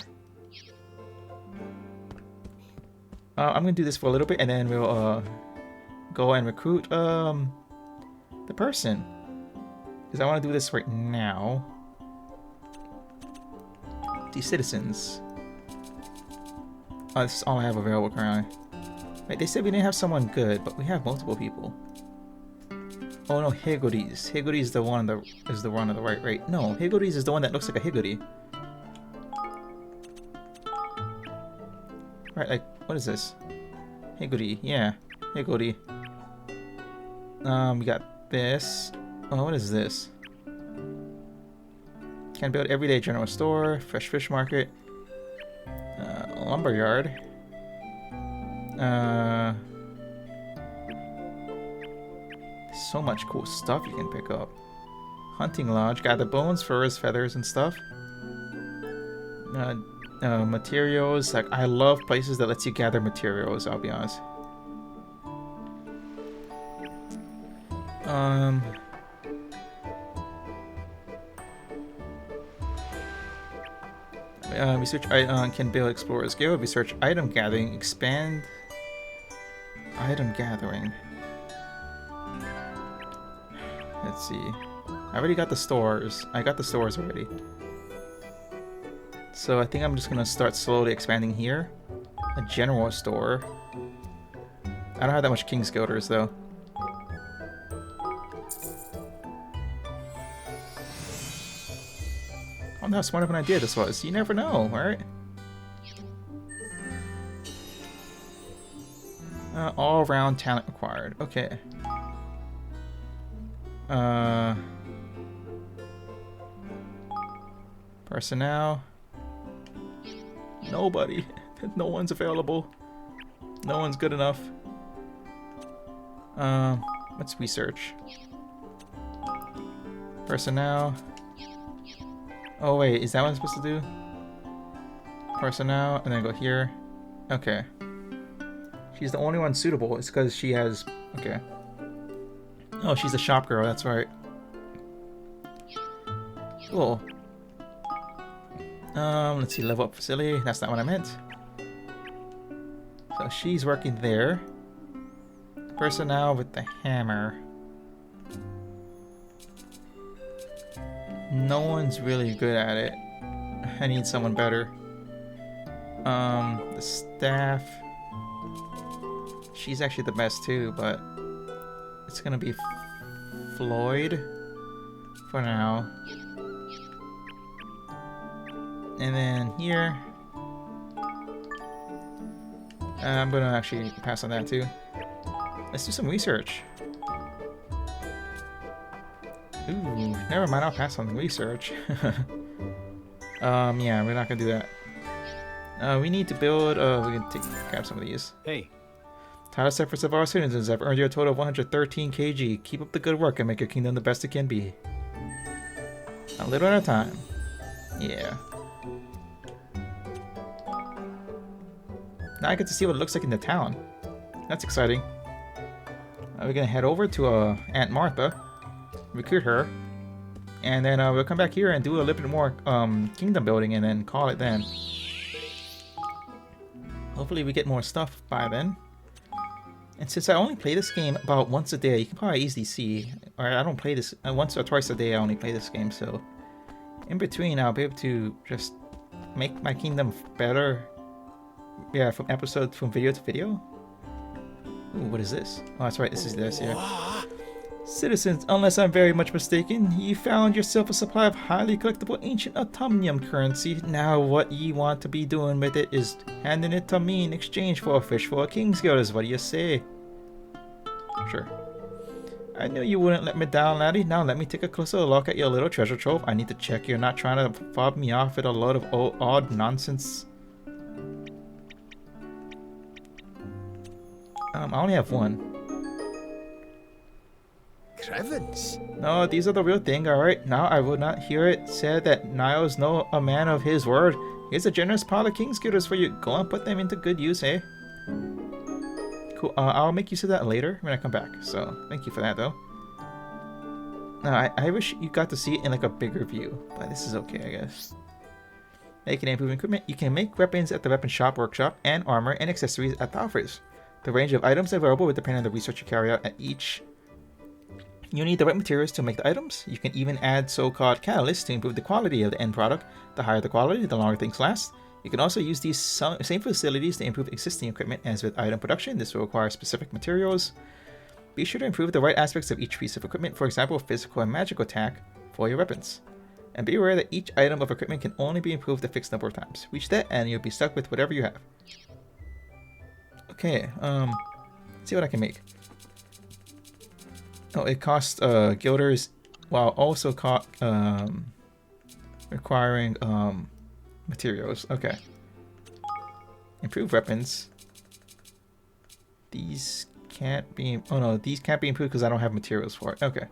I'm gonna do this for a little bit, and then we'll go and recruit the person. Because I want to do this right now. The citizens. Oh, this is all I have available currently. Wait, they said we didn't have someone good, but we have multiple people. Oh no, Higgledies. Higgledy is the one on the right, right? No, Higgledies is the one that looks like a Higgledy. Right, like, what is this? Higgledy, yeah. Higgledy. We got this. Oh, what is this? Can build everyday general store, fresh fish market, lumber yard. So much cool stuff you can pick up. Hunting lodge, gather bones, furs, feathers, and stuff. Materials, like I love places that lets you gather materials, I'll be honest. Research can build Explorer's Guild. Research item gathering. Expand item gathering. Let's see. I already got the stores. I got the stores already. So I think I'm just gonna start slowly expanding here. A general store. I don't have that much King's Guilders though. I wonder how smart of an idea this was. You never know, right? All-round talent required. Okay. Personnel. Nobody. No one's available. No one's good enough. Let's research. Personnel. Oh wait, is that what I'm supposed to do? Personnel, and then go here. Okay. She's the only one suitable. It's because she has... Okay. Oh, she's a shop girl, that's right. Cool. Let's see, level up facility. That's not what I meant. So she's working there. Personnel with the hammer. No one's really good at it. I need someone better. The staff. She's actually the best too, but it's gonna be Floyd for now. And then here, I'm gonna actually pass on that too. Let's do some research. Ooh, never mind, I'll pass on the research. Yeah, we're not gonna do that. We need to build, we can grab some of these.
Hey.
Tireless efforts of our citizens have earned you a total of 113 kg. Keep up the good work and make your kingdom the best it can be. A little at a time. Yeah. Now I get to see what it looks like in the town. That's exciting. We're gonna head over to Aunt Martha, recruit her, and then we'll come back here and do a little bit more kingdom building and then call it then. Hopefully we get more stuff by then. And since I only play this game about once a day, you can probably easily see, or I don't play this once or twice a day, I only play this game, so in between I'll be able to just make my kingdom better. Yeah, from video to video. Ooh, what is this? Oh, that's right, this is this, yeah. Citizens, unless I'm very much mistaken, you found yourself a supply of highly collectible ancient autumnium currency. Now what ye want to be doing with it is handing it to me in exchange for a fish for a King's Guilders. What do you say? Sure. I knew you wouldn't let me down, laddie. Now let me take a closer look at your little treasure trove. I need to check you're not trying to fob me off with a load of odd nonsense. I only have one.
Crevens?
No, these are the real thing, alright? Now I will not hear it said that Niles no a man of his word. Here's a generous pile of King's Guilders for you. Go and put them into good use, eh? Cool, I'll make use of that later when I come back. So, thank you for that, though. Now, I wish you got to see it in like a bigger view. But this is okay, I guess. Making and improving equipment. You can make weapons at the weapon shop workshop and armor and accessories at the offers. The range of items available will depend on the research you carry out at each. You need the right materials to make the items. You can even add so-called catalysts to improve the quality of the end product. The higher the quality, the longer things last. You can also use these same facilities to improve existing equipment. As with item production, this will require specific materials. Be sure to improve the right aspects of each piece of equipment, for example, physical and magical attack for your weapons. And be aware that each item of equipment can only be improved a fixed number of times. Reach that and you'll be stuck with whatever you have. Okay, let's see what I can make. Oh, it costs guilders while also requiring materials. Okay. Improve weapons. These can't be... Oh no, these can't be improved because I don't have materials for it. Okay.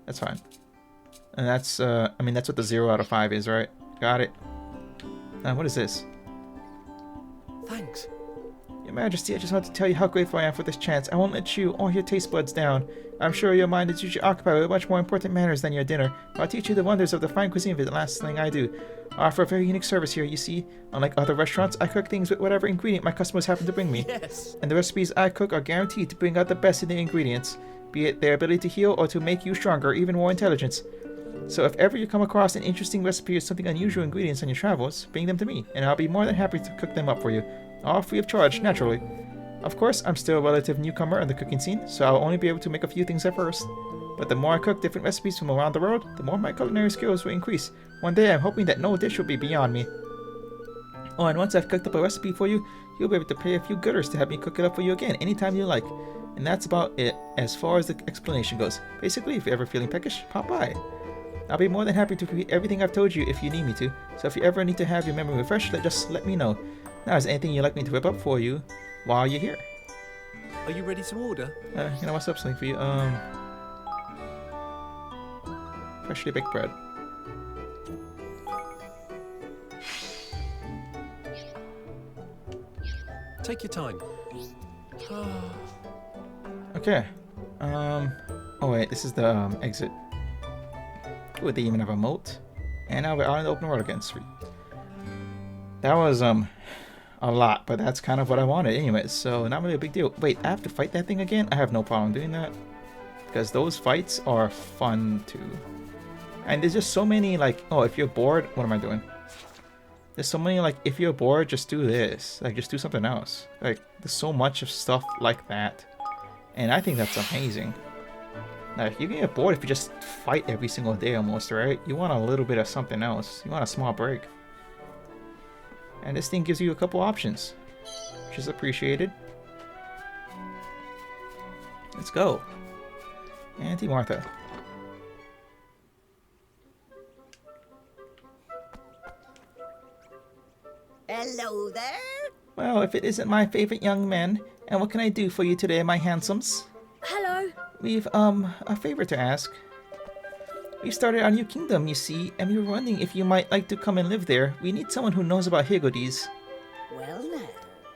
That's fine. And that's, I mean, that's what the 0 out of 5 is, right? Got it. What is this?
Thanks.
Your Majesty, I just want to tell you how grateful I am for this chance. I won't let you or your taste buds down. I'm sure your mind is usually occupied with much more important matters than your dinner. I'll teach you the wonders of the fine cuisine with the last thing I do. I offer a very unique service here, you see. Unlike other restaurants, I cook things with whatever ingredient my customers happen to bring me.
Yes.
And the recipes I cook are guaranteed to bring out the best in the ingredients, be it their ability to heal or to make you stronger, even more intelligence. So if ever you come across an interesting recipe or something unusual ingredients on your travels, bring them to me, and I'll be more than happy to cook them up for you. All free of charge, naturally. Of course, I'm still a relative newcomer on the cooking scene, so I'll only be able to make a few things at first. But the more I cook different recipes from around the world, the more my culinary skills will increase. One day I'm hoping that no dish will be beyond me. Oh, and once I've cooked up a recipe for you, you'll be able to pay a few gooders to have me cook it up for you again anytime you like. And that's about it as far as the explanation goes. Basically, if you're ever feeling peckish, pop by. I'll be more than happy to repeat everything I've told you if you need me to, so if you ever need to have your memory refreshed, just let me know. Now, is there anything you'd like me to whip up for you while you're here?
Are you ready to order?
You know what's up, something for you? Freshly baked bread.
Take your time.
Okay. Oh wait, this is the exit. Ooh, they even have a moat. And now we're out in the open world again. Sweet. That was a lot, but that's kind of what I wanted anyways, so not really a big deal. Wait, I have to fight that thing again? I have no problem doing that. Because those fights are fun too. And there's just so many, like, oh, if you're bored, what am I doing? There's so many, like, if you're bored, just do this. Like, just do something else. Like, there's so much of stuff like that. And I think that's amazing. Like, you can get bored if you just fight every single day almost, right? You want a little bit of something else. You want a small break. And this thing gives you a couple options, which is appreciated. Let's go. Auntie Martha.
Hello there.
Well, if it isn't my favorite young man, and what can I do for you today, my handsomes?
Hello.
We've, a favor to ask. We started our new kingdom, you see, and we were wondering if you might like to come and live there. We need someone who knows about higgledies.
Well now.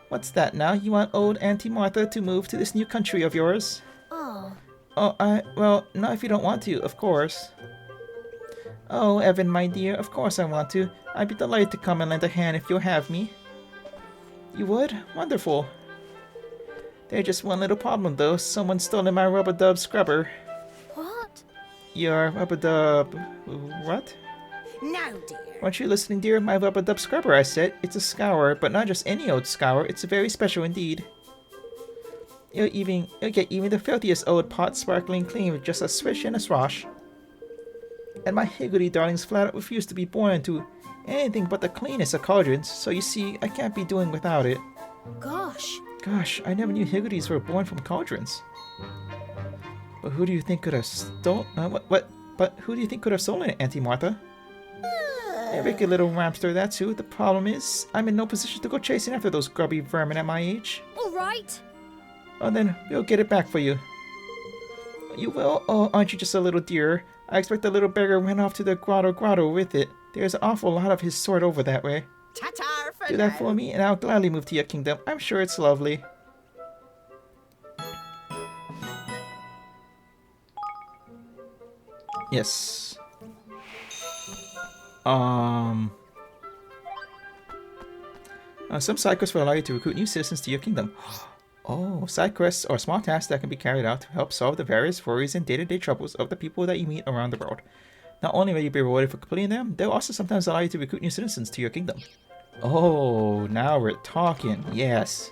What's that now? You want old Auntie Martha to move to this new country of yours?
Oh.
Oh, well, not if you don't want to, of course. Oh, Evan, my dear, of course I want to. I'd be delighted to come and lend a hand if you'll have me. You would? Wonderful. There's just one little problem, though. Someone's stolen my rub-a-dub scrubber.
What?
Your rub-a-dub... what?
Now, dear.
Weren't you listening, dear? My rub-a-dub scrubber, I said. It's a scour, but not just any old scour. It's very special indeed. You'll get even the filthiest old pot sparkling clean with just a swish and a swash. And my higgledy darlings flat out refuse to be born into anything but the cleanest of cauldrons, so you see, I can't be doing without it.
Gosh.
Gosh, I never knew higgledies were born from cauldrons. But who do you think could have stolen... But who do you think could have stolen it, Auntie Martha? Hey, wicked little ramster, that's who. The problem is, I'm in no position to go chasing after those grubby vermin at my age.
All right.
Oh, then we'll get it back for you. You will? Oh, aren't you just a little dear? I expect the little beggar went off to the grotto with it. There's an awful lot of his sort over that way.
Ta-ta for
Do that for me, and I'll gladly move to your kingdom. I'm sure it's lovely. Yes. Some side quests will allow you to recruit new citizens to your kingdom. Oh, side quests are small tasks that can be carried out to help solve the various worries and day-to-day troubles of the people that you meet around the world. Not only will you be rewarded for completing them, they'll also sometimes allow you to recruit new citizens to your kingdom. Oh, now we're talking. Yes.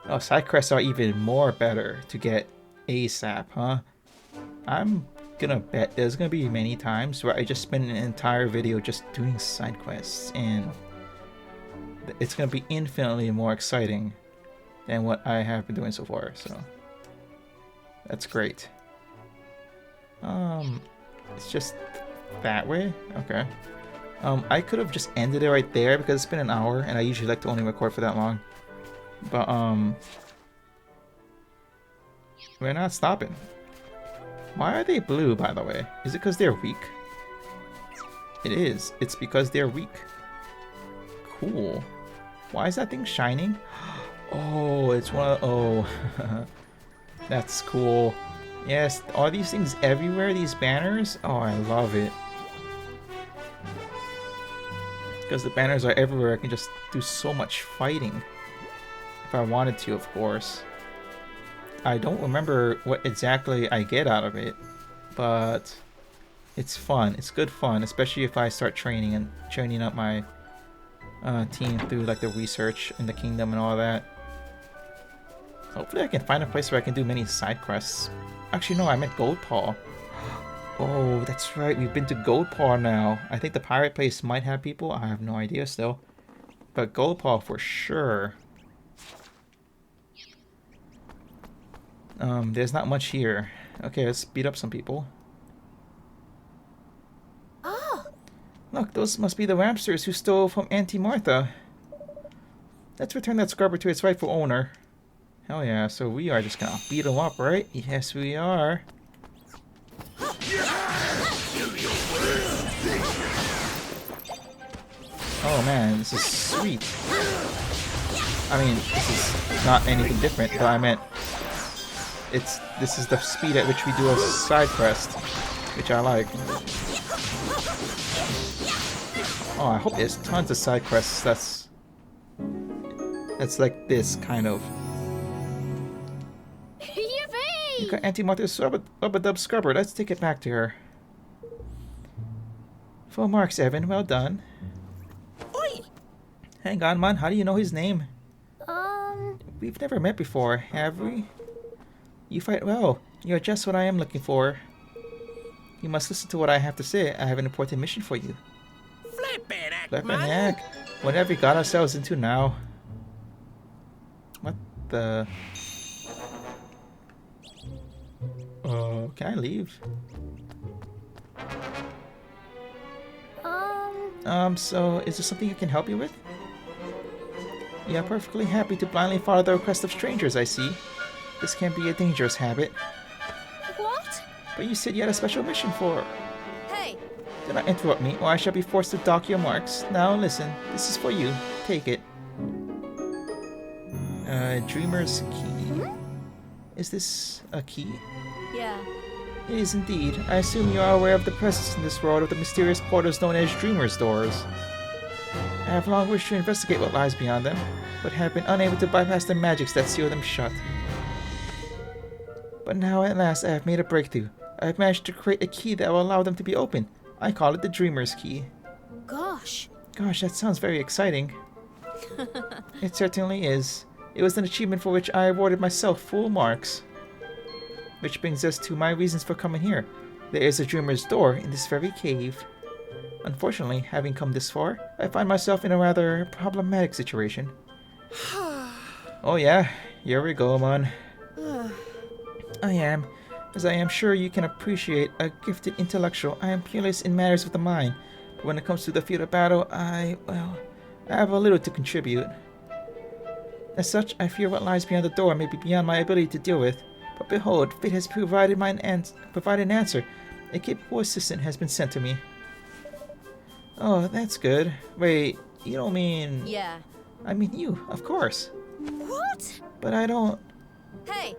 Oh, side quests are even more better to get ASAP, huh? I'm gonna bet there's gonna be many times where I just spend an entire video just doing side quests, and it's gonna be infinitely more exciting than what I have been doing so far, so that's great. It's just that way? Okay. I could have just ended it right there because it's been an hour and I usually like to only record for that long. But, we're not stopping. Why are they blue, by the way? Is it because they're weak? It is. It's because they're weak. Cool. Why is that thing shining? Oh, it's one of... oh. That's cool. Yes, are these things everywhere, these banners? Oh, I love it. Because the banners are everywhere, I can just do so much fighting. If I wanted to, of course. I don't remember what exactly I get out of it, but It's fun. It's good fun, especially if I start training and training up my team through like the research in the kingdom and all that. Hopefully I can find a place where I can do many side quests. Actually, no, I meant Gold Paw. Oh, that's right. We've been to Gold Paw now. I think the pirate place might have people. I have no idea still. But Gold Paw for sure. There's not much here. Okay, let's beat up some people.
Oh,
Look, those must be the Rampsters who stole from Auntie Martha. Let's return that scrubber to its rightful owner. Hell yeah, so we are just gonna beat them up, right? Yes, we are. Oh man, this is sweet. I mean, this is not anything different, but I meant this is the speed at which we do a side quest, which I like. Oh, I hope there's tons of side quests that's like this kind of.
yippee!
You got Auntie Martha's rub-a-dub scrubber. Let's take it back to her. Full marks, Evan. Well done.
Oi!
Hang on, man. How do you know his name? We've never met before, have we? You fight well. You're just what I am looking for. You must listen to what I have to say. I have an important mission for you. Flippin' heck. What have we got ourselves into now? What the... can I leave? So, is there something I can help you with? Yeah, perfectly happy to blindly follow the request of strangers, I see. This can be a dangerous habit.
What?
But you said you had a special mission for...
Hey,
Do not interrupt me, or I shall be forced to dock your marks. Now listen, this is for you. Take it. Dreamer's key. Is this a key?
yeah.
It is indeed. I assume you are aware of the presence in this world of the mysterious portals known as Dreamer's Doors. I have long wished to investigate what lies beyond them, but have been unable to bypass the magics that seal them shut. But now at last I have made a breakthrough. I have managed to create a key that will allow them to be opened. I call it the Dreamer's Key.
Gosh.
Gosh, that sounds very exciting. It certainly is. It was an achievement for which I awarded myself full marks. Which brings us to my reasons for coming here. There is a Dreamer's Door in this very cave. Unfortunately, having come this far, I find myself in a rather problematic situation. Oh yeah, here we go, man. I am. As I am sure you can appreciate, a gifted intellectual, I am peerless in matters of the mind. But when it comes to the field of battle, I have a little to contribute. As such, I fear what lies beyond the door may be beyond my ability to deal with. But behold, fate has provided an answer. A capable assistant has been sent to me. Oh, that's good. Wait, you don't mean...
Yeah.
I mean you, of course.
What?
But I don't...
Hey,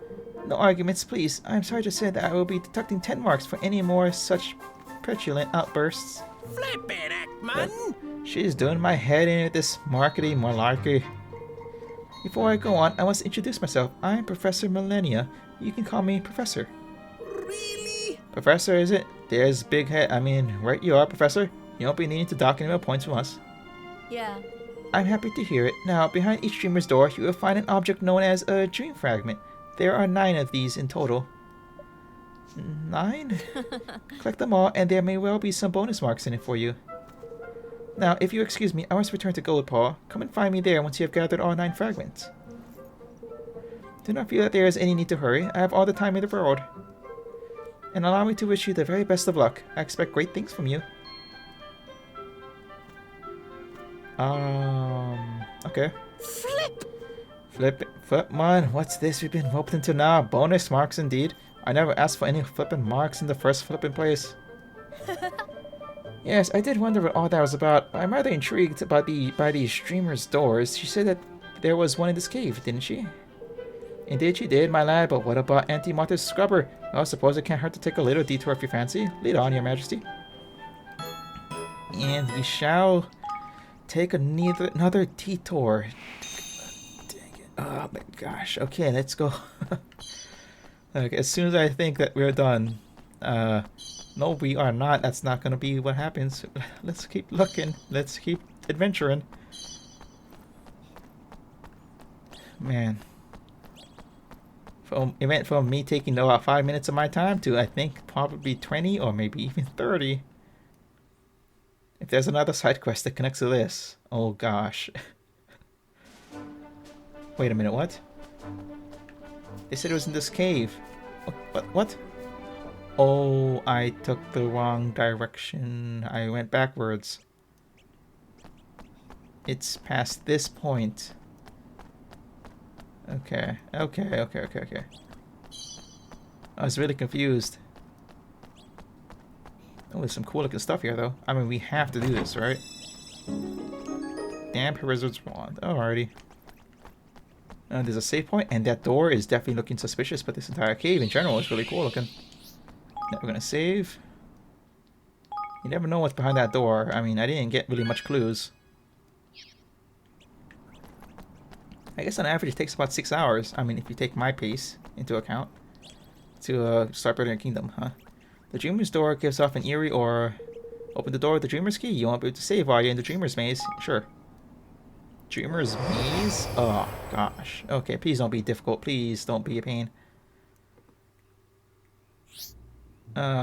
No arguments, please. I'm sorry to say that I will be deducting 10 marks for any more such petulant outbursts.
Flippin' heck,
But
man!
she's doing my head in with this markety malarkey. Before I go on, I must introduce myself. I'm Professor Millennia. You can call me Professor.
Really?
Professor, is it? There's big head. I mean, right you are, Professor. You won't be needing to dock any more points from us.
yeah.
I'm happy to hear it. Now, behind each dreamer's door, you will find an object known as a dream fragment. There are 9 of these in total. 9? Collect them all, and there may well be some bonus marks in it for you. Now, if you excuse me, I must return to Goldpaw. Come and find me there once you have gathered all 9 fragments. Do not feel that there is any need to hurry. I have all the time in the world. And allow me to wish you the very best of luck. I expect great things from you. Okay. Flip, man. What's this we've been roped into now? Bonus marks indeed. I never asked for any flippin' marks in the first flippin' place. Yes, I did wonder what all that was about. I'm rather intrigued by these streamer's doors. She said that there was one in this cave, didn't she? Indeed she did, my lad, but what about Auntie Martha's scrubber? Well, I suppose it can't hurt to take a little detour if you fancy. Lead on, your majesty. And we shall take another detour. Dang it. Oh my gosh. Okay, let's go. Okay, as soon as I think that we're done, No, we are not. That's not gonna be what happens. Let's keep looking. Let's keep adventuring. Man. It went from me taking about 5 minutes of my time to, I think, probably 20 or maybe even 30. If there's another side quest that connects to this. Oh gosh. Wait a minute, what? They said it was in this cave. What? Oh, I took the wrong direction. I went backwards. It's past this point. Okay. I was really confused. Oh, there's some cool looking stuff here, though. I mean, we have to do this, right? Damp Wizard's Wand. Alrighty. There's a save point, and that door is definitely looking suspicious, but this entire cave in general is really cool looking. Now we're gonna save. You never know what's behind that door. I mean, I didn't get really much clues. I guess on average it takes about 6 hours. I mean, if you take my pace into account to start building a kingdom, huh? The Dreamer's Door gives off an eerie aura. Open the door with the Dreamer's Key. You won't be able to save while you're in the Dreamer's Maze. Sure. Dreamer's Maze? Oh, gosh. Okay, please don't be difficult. Please don't be a pain.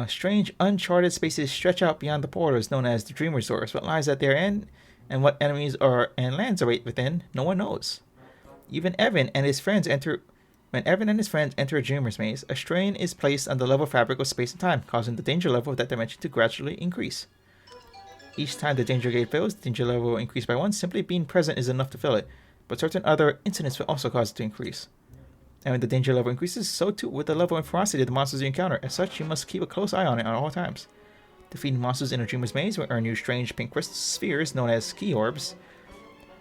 Strange, uncharted spaces stretch out beyond the portals known as the Dreamer's Doors. What lies at their end and what enemies and lands await within, no one knows. Even Evan and his friends enter. When Evan and his friends enter a Dreamer's Maze, a strain is placed on the level fabric of space and time, causing the danger level of that dimension to gradually increase. Each time the danger gate fills, the danger level will increase by 1. Simply being present is enough to fill it, but certain other incidents will also cause it to increase. And when the danger level increases, so too with the level and ferocity of the monsters you encounter. As such, you must keep a close eye on it at all times. Defeating monsters in a Dreamer's Maze will earn you strange pink crystal spheres known as key orbs.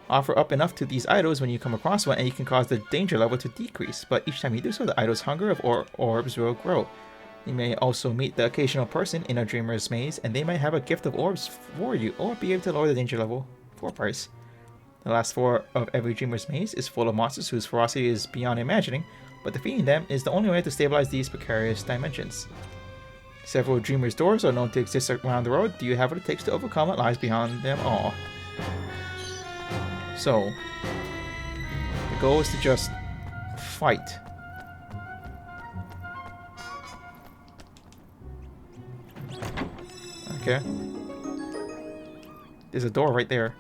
Offer up enough to these idols when you come across one, and you can cause the danger level to decrease. But each time you do so, the idol's hunger of orbs will grow. You may also meet the occasional person in a Dreamer's Maze, and they might have a gift of orbs for you, or be able to lower the danger level for a price. The last floor of every Dreamer's Maze is full of monsters whose ferocity is beyond imagining, but defeating them is the only way to stabilize these precarious dimensions. Several Dreamer's Doors are known to exist around the world. Do you have what it takes to overcome what lies beyond them all? So, the goal is to just fight. Okay. There's a door right there.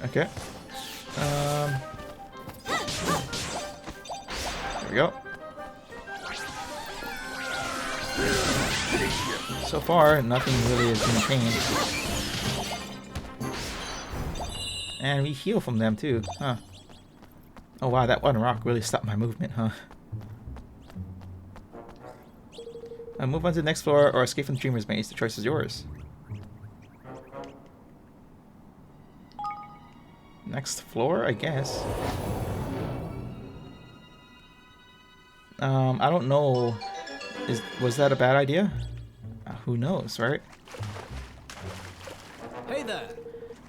Okay. There we go. So far, nothing really has been changed. And we heal from them too, huh? Oh wow, that one rock really stopped my movement, huh? Move on to the next floor or escape from the Dreamer's Maze. The choice is yours. Next floor, I guess. I don't know. Was that a bad idea? Who knows, right?
Hey there.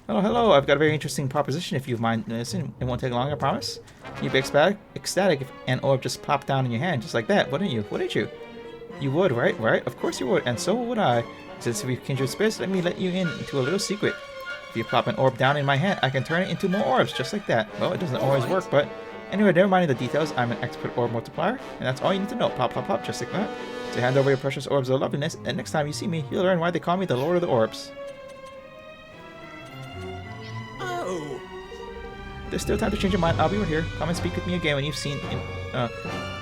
Oh, hello. I've got a very interesting proposition if you mind listening. It won't take long, I promise. You'd be ecstatic if an orb just plopped down in your hand just like that, wouldn't you? Wouldn't you? You would, right? Right? Of course you would, and so would I. Since we've kindred spirits, let me let you in into a little secret. If you plop an orb down in my hand, I can turn it into more orbs, just like that. Well, it doesn't always work, but anyway, never mind the details. I'm an expert orb multiplier, and that's all you need to know. Plop, plop, plop, just like that. So hand over your precious orbs of loveliness, and next time you see me, you'll learn why they call me the Lord of the Orbs.
Oh.
There's still time to change your mind. I'll be right here. Come and speak with me again when you've seen him.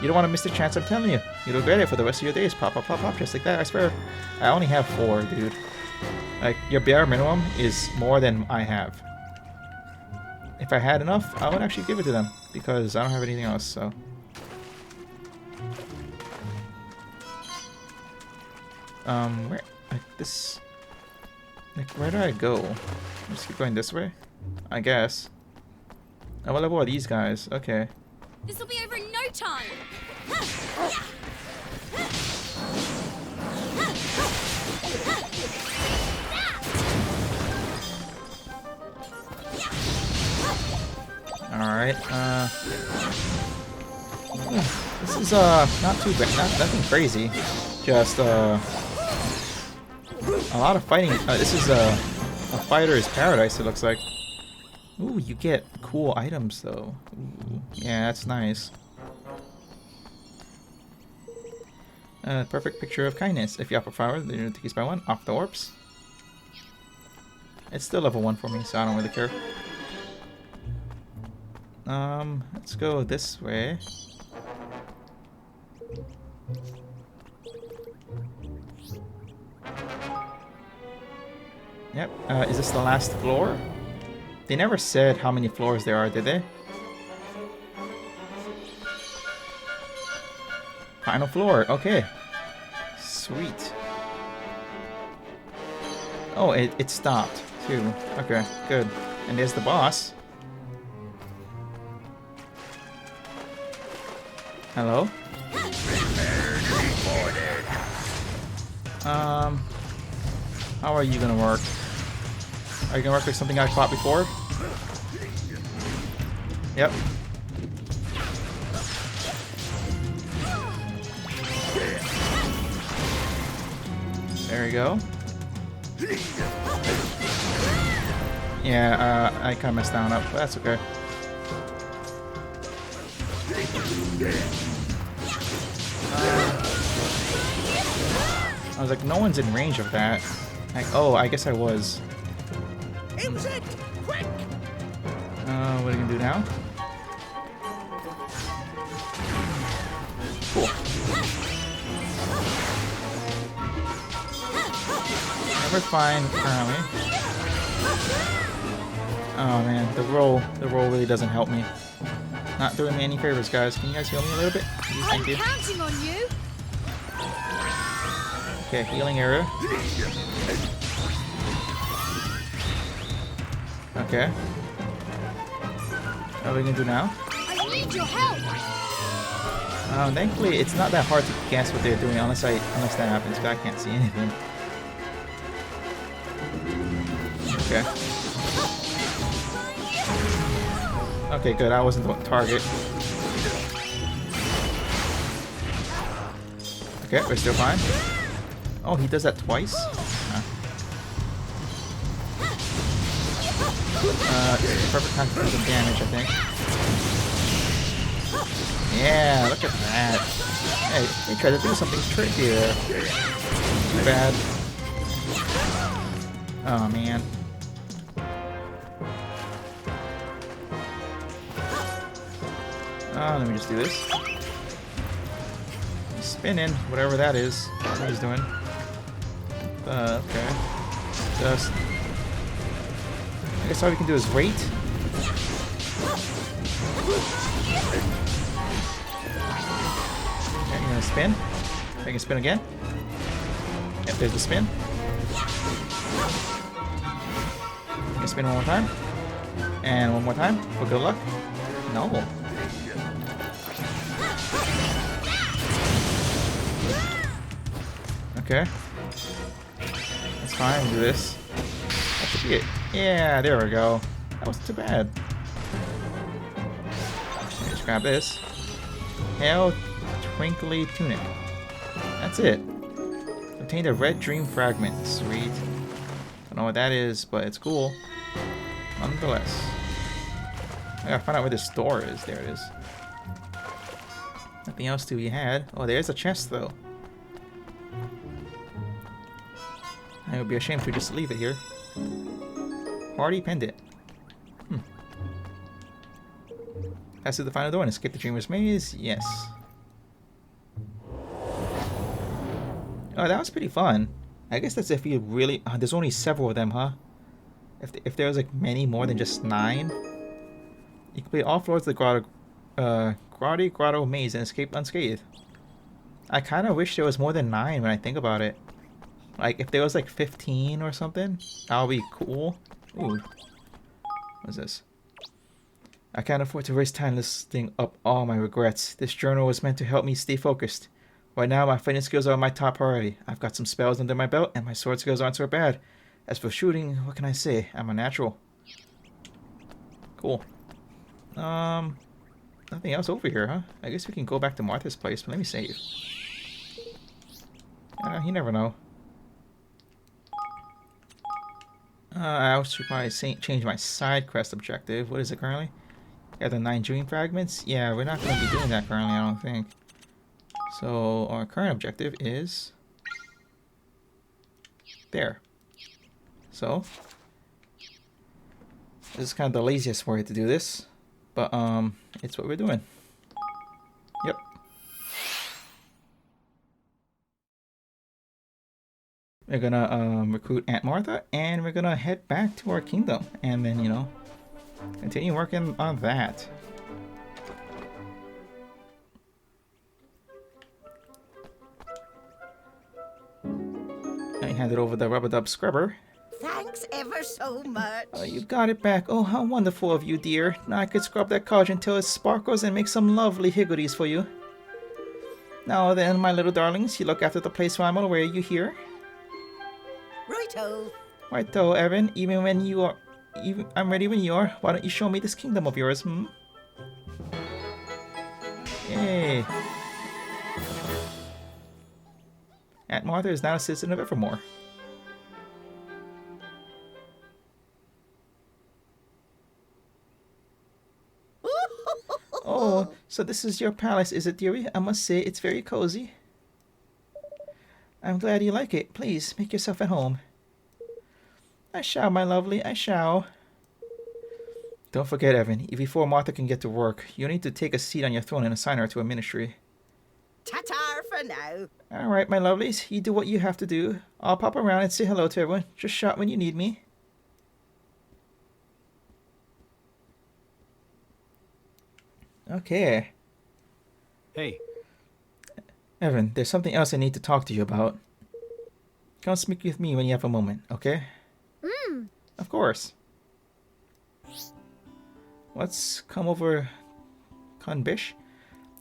You don't want to miss the chance, I'm telling you. You'll regret it for the rest of your days. Pop, pop, pop, pop, just like that, I swear. I only have 4, dude. Like, your bare minimum is more than I have. If I had enough, I would actually give it to them. Because I don't have anything else, so... where... Like, this... Like, where do I go? Just keep going this way? I guess. Oh, what level are these guys? Okay.
This will be over in no time.
Alright, this is, not too bad. Nothing crazy. Just, a lot of fighting. This is, a fighter's paradise, it looks like. Ooh, you get cool items, though. Ooh, yeah, that's nice. Perfect picture of kindness. If you offer flower, then you decrease by 1. Off the orbs. It's still level 1 for me, so I don't really care. Let's go this way. Yep, is this the last floor? They never said how many floors there are, did they? Final floor, okay. Sweet. Oh, it stopped, too. Okay, good. And there's the boss. Hello? How are you gonna work? Are you gonna work like something I fought before? Yep. There we go. Yeah, I kinda messed that one up, but that's okay. I was like, no one's in range of that. Like, oh, I guess I was.
It was it! Quick!
What are you gonna do now? Cool. We're fine currently. Oh man, the roll really doesn't help me. Not doing me any favors, guys. Can you guys heal me a little bit? Please, thank you.
I'm counting on you.
Okay, healing area. Okay. What are we gonna do now?
I need your help.
Thankfully, it's not that hard to guess what they're doing unless that happens, because I can't see anything. Okay. Okay, good. I wasn't the target. Okay, we're still fine. Oh, he does that twice? Huh. This is the perfect time to do some damage, I think. Yeah, look at that. Hey, they tried to do something tricky there. Too bad. Oh, man. Let me just do this. He's spinning, whatever that is. What he's doing. Okay. Just... I guess all we can do is wait. Okay, you're gonna spin. I can spin again. Yep, there's the spin. You can spin one more time. And one more time for good luck. No. Okay. That's fine, we'll do this. That should be it. Yeah, there we go. That wasn't too bad. Just grab this. Hail Twinkly Tunic. That's it. Obtained a red dream fragment. Sweet. Don't know what that is, but it's cool. Nonetheless. I gotta find out where this door is. There it is. Nothing else to be had. Oh, there's a chest though. It would be a shame to just leave it here. Party pendant. Pass through the final door and escape the Dreamer's Maze. Yes. Oh, that was pretty fun. I guess that's if you really... there's only several of them, huh? If there was like many more than just 9. You complete all floors of the Grotto Maze and escape unscathed. I kind of wish there was more than 9 when I think about it. Like, if there was like 15 or something, that would be cool. Ooh. What's this? I can't afford to waste time listing up all my regrets. This journal was meant to help me stay focused. Right now, my fighting skills are my top priority. I've got some spells under my belt, and my sword skills aren't so bad. As for shooting, what can I say? I'm a natural. Cool. Nothing else over here, huh? I guess we can go back to Martha's place, but let me save. You never know. I should probably change my side quest objective. What is it currently? Gather 9 dream fragments? Yeah, we're not going to be doing that currently, I don't think. So, our current objective is... there. So, this is kind of the laziest way to do this. But, it's what we're doing. Yep. We're gonna recruit Aunt Martha, and we're gonna head back to our kingdom, and then, you know, continue working on that. I handed over the rubber dub scrubber.
Thanks ever so much.
You got it back. Oh, how wonderful of you, dear. Now I could scrub that cauldron until it sparkles and make some lovely higgledies for you. Now then, my little darlings, you look after the place while I'm away, you hear?
Righto.
Righto, Evan. I'm ready when you are. Why don't you show me this kingdom of yours, hmm? Yay. Aunt Martha is now a citizen of Evermore. Oh, so this is your palace, is it, dearie? I must say, it's very cozy. I'm glad you like it. Please, make yourself at home. I shall, my lovely, I shall. Don't forget, Evan, before Martha can get to work, you need to take a seat on your throne and assign her to a ministry.
Ta-ta for now.
Alright, my lovelies, you do what you have to do. I'll pop around and say hello to everyone. Just shout when you need me. Okay.
Hey.
Evan, there's something else I need to talk to you about. Come speak with me when you have a moment, okay? Of course. Let's come over, Kunbish.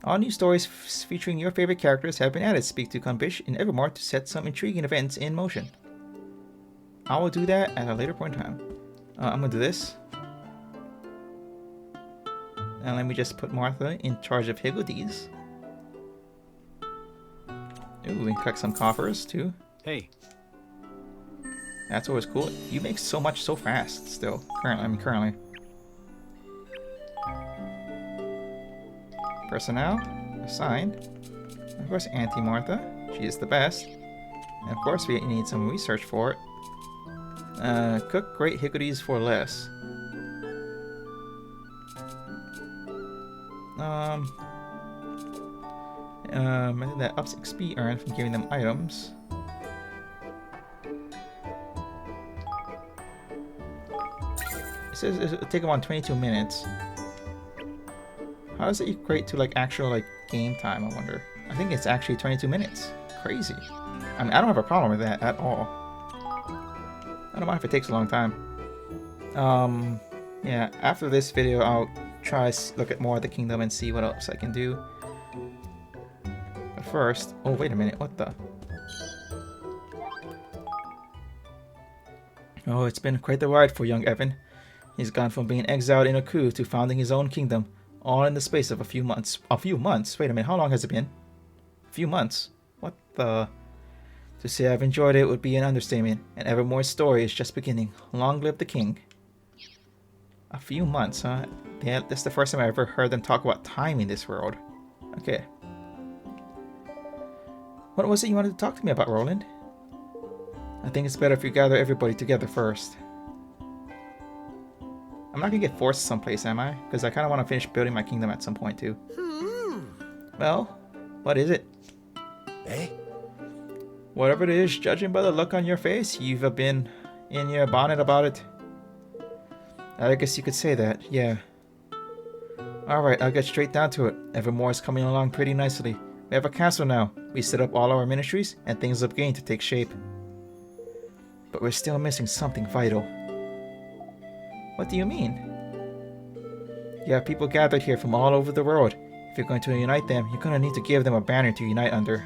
All new stories featuring your favorite characters have been added. Speak to Kunbish in Evermore to set some intriguing events in motion. I will do that at a later point in time. I'm gonna do this. And let me just put Martha in charge of higgledies. Ooh, we can collect some coffers too.
Hey.
That's always cool. You make so much so fast still. Currently. Personnel. Assigned. Of course, Auntie Martha. She is the best. And of course, we need some research for it. Cook great higgledies for less. I think that ups XP earned from giving them items. It says it'll take about 22 minutes. How does it equate to like actual like game time, I wonder? I think it's actually 22 minutes. Crazy. I mean, I don't have a problem with that at all. I don't mind if it takes a long time. Yeah, after this video, I'll try look at more of the kingdom and see what else I can do. But first, oh wait a minute, what the? Oh, it's been quite the ride for young Evan. He's gone from being exiled in a coup to founding his own kingdom, all in the space of a few months. A few months? Wait a minute, how long has it been? A few months? What the? To say I've enjoyed it would be an understatement, and Evermore's story is just beginning. Long live the king. A few months, huh? Yeah, that's the first time I ever heard them talk about time in this world. Okay. What was it you wanted to talk to me about, Roland? I think it's better if you gather everybody together first. I'm not gonna get forced someplace, am I? Because I kind of want to finish building my kingdom at some point, too. Well, what is it?
Eh?
Whatever it is, judging by the look on your face, you've been in your bonnet about it. I guess you could say that, yeah. Alright, I'll get straight down to it. Evermore is coming along pretty nicely. We have a castle now. We set up all our ministries, and things are beginning to take shape. But we're still missing something vital. What do you mean? You have people gathered here from all over the world. If you're going to unite them, you're going to need to give them a banner to unite under.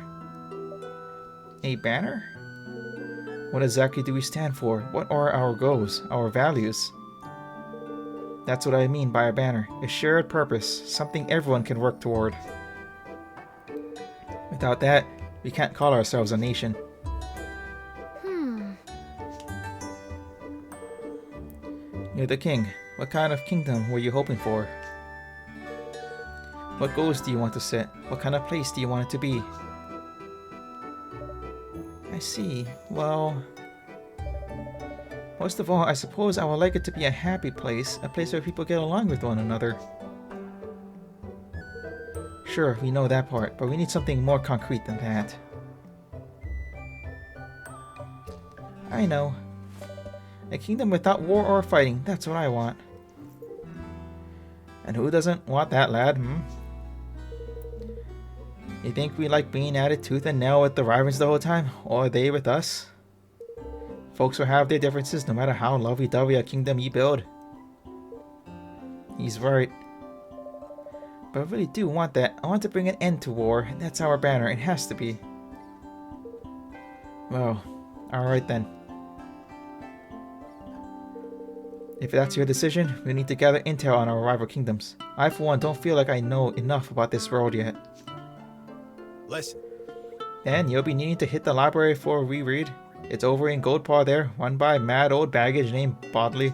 A banner? What exactly do we stand for? What are our goals, our values? That's what I mean by a banner. A shared purpose, something everyone can work toward. Without that, we can't call ourselves a nation. You're the king. What kind of kingdom were you hoping for? What goals do you want to set? What kind of place do you want it to be? I see. Well, most of all, I suppose I would like it to be a happy place, a place where people get along with one another. Sure, we know that part, but we need something more concrete than that. I know. A kingdom without war or fighting, that's what I want. And who doesn't want that, lad, You think we like being at it tooth and nail with the Rivens the whole time? Or they with us? Folks will have their differences no matter how lovey-dovey a kingdom you build. He's right. But I really do want that. I want to bring an end to war. That's our banner. It has to be. Well, alright then. If that's your decision, we need to gather intel on our rival kingdoms. I, for one, don't feel like I know enough about this world yet.
Listen.
And you'll be needing to hit the library for a reread. It's over in Goldpaw there, run by mad old baggage named Bodley.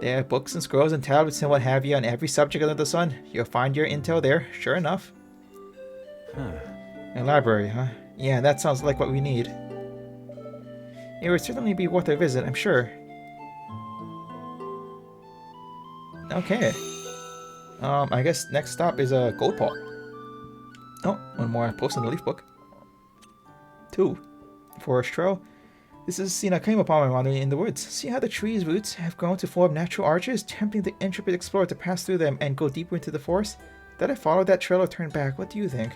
There are books and scrolls and tablets and what have you on every subject under the sun. You'll find your intel there, sure enough. A library, huh? Yeah, that sounds like what we need. It would certainly be worth a visit, I'm sure. Okay. I guess next stop is Goldpaw. Oh, one more post in the Leaf Book. 2. Forest Trail. This is a scene I came upon while wandering in the woods. See how the trees' roots have grown to form natural arches, tempting the intrepid explorer to pass through them and go deeper into the forest? Did I follow that trail or turn back? What do you think?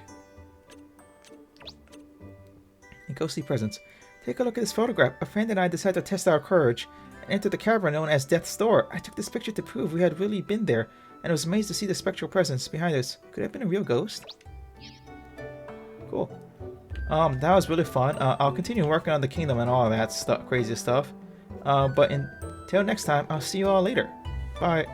A ghostly presence. Take a look at this photograph. A friend and I decided to test our courage and entered the cavern known as Death's Door. I took this picture to prove we had really been there, and I was amazed to see the spectral presence behind us. Could it have been a real ghost? Cool. That was really fun. I'll continue working on the kingdom and all of that stuff, crazy stuff. But until next time, I'll see you all later. Bye.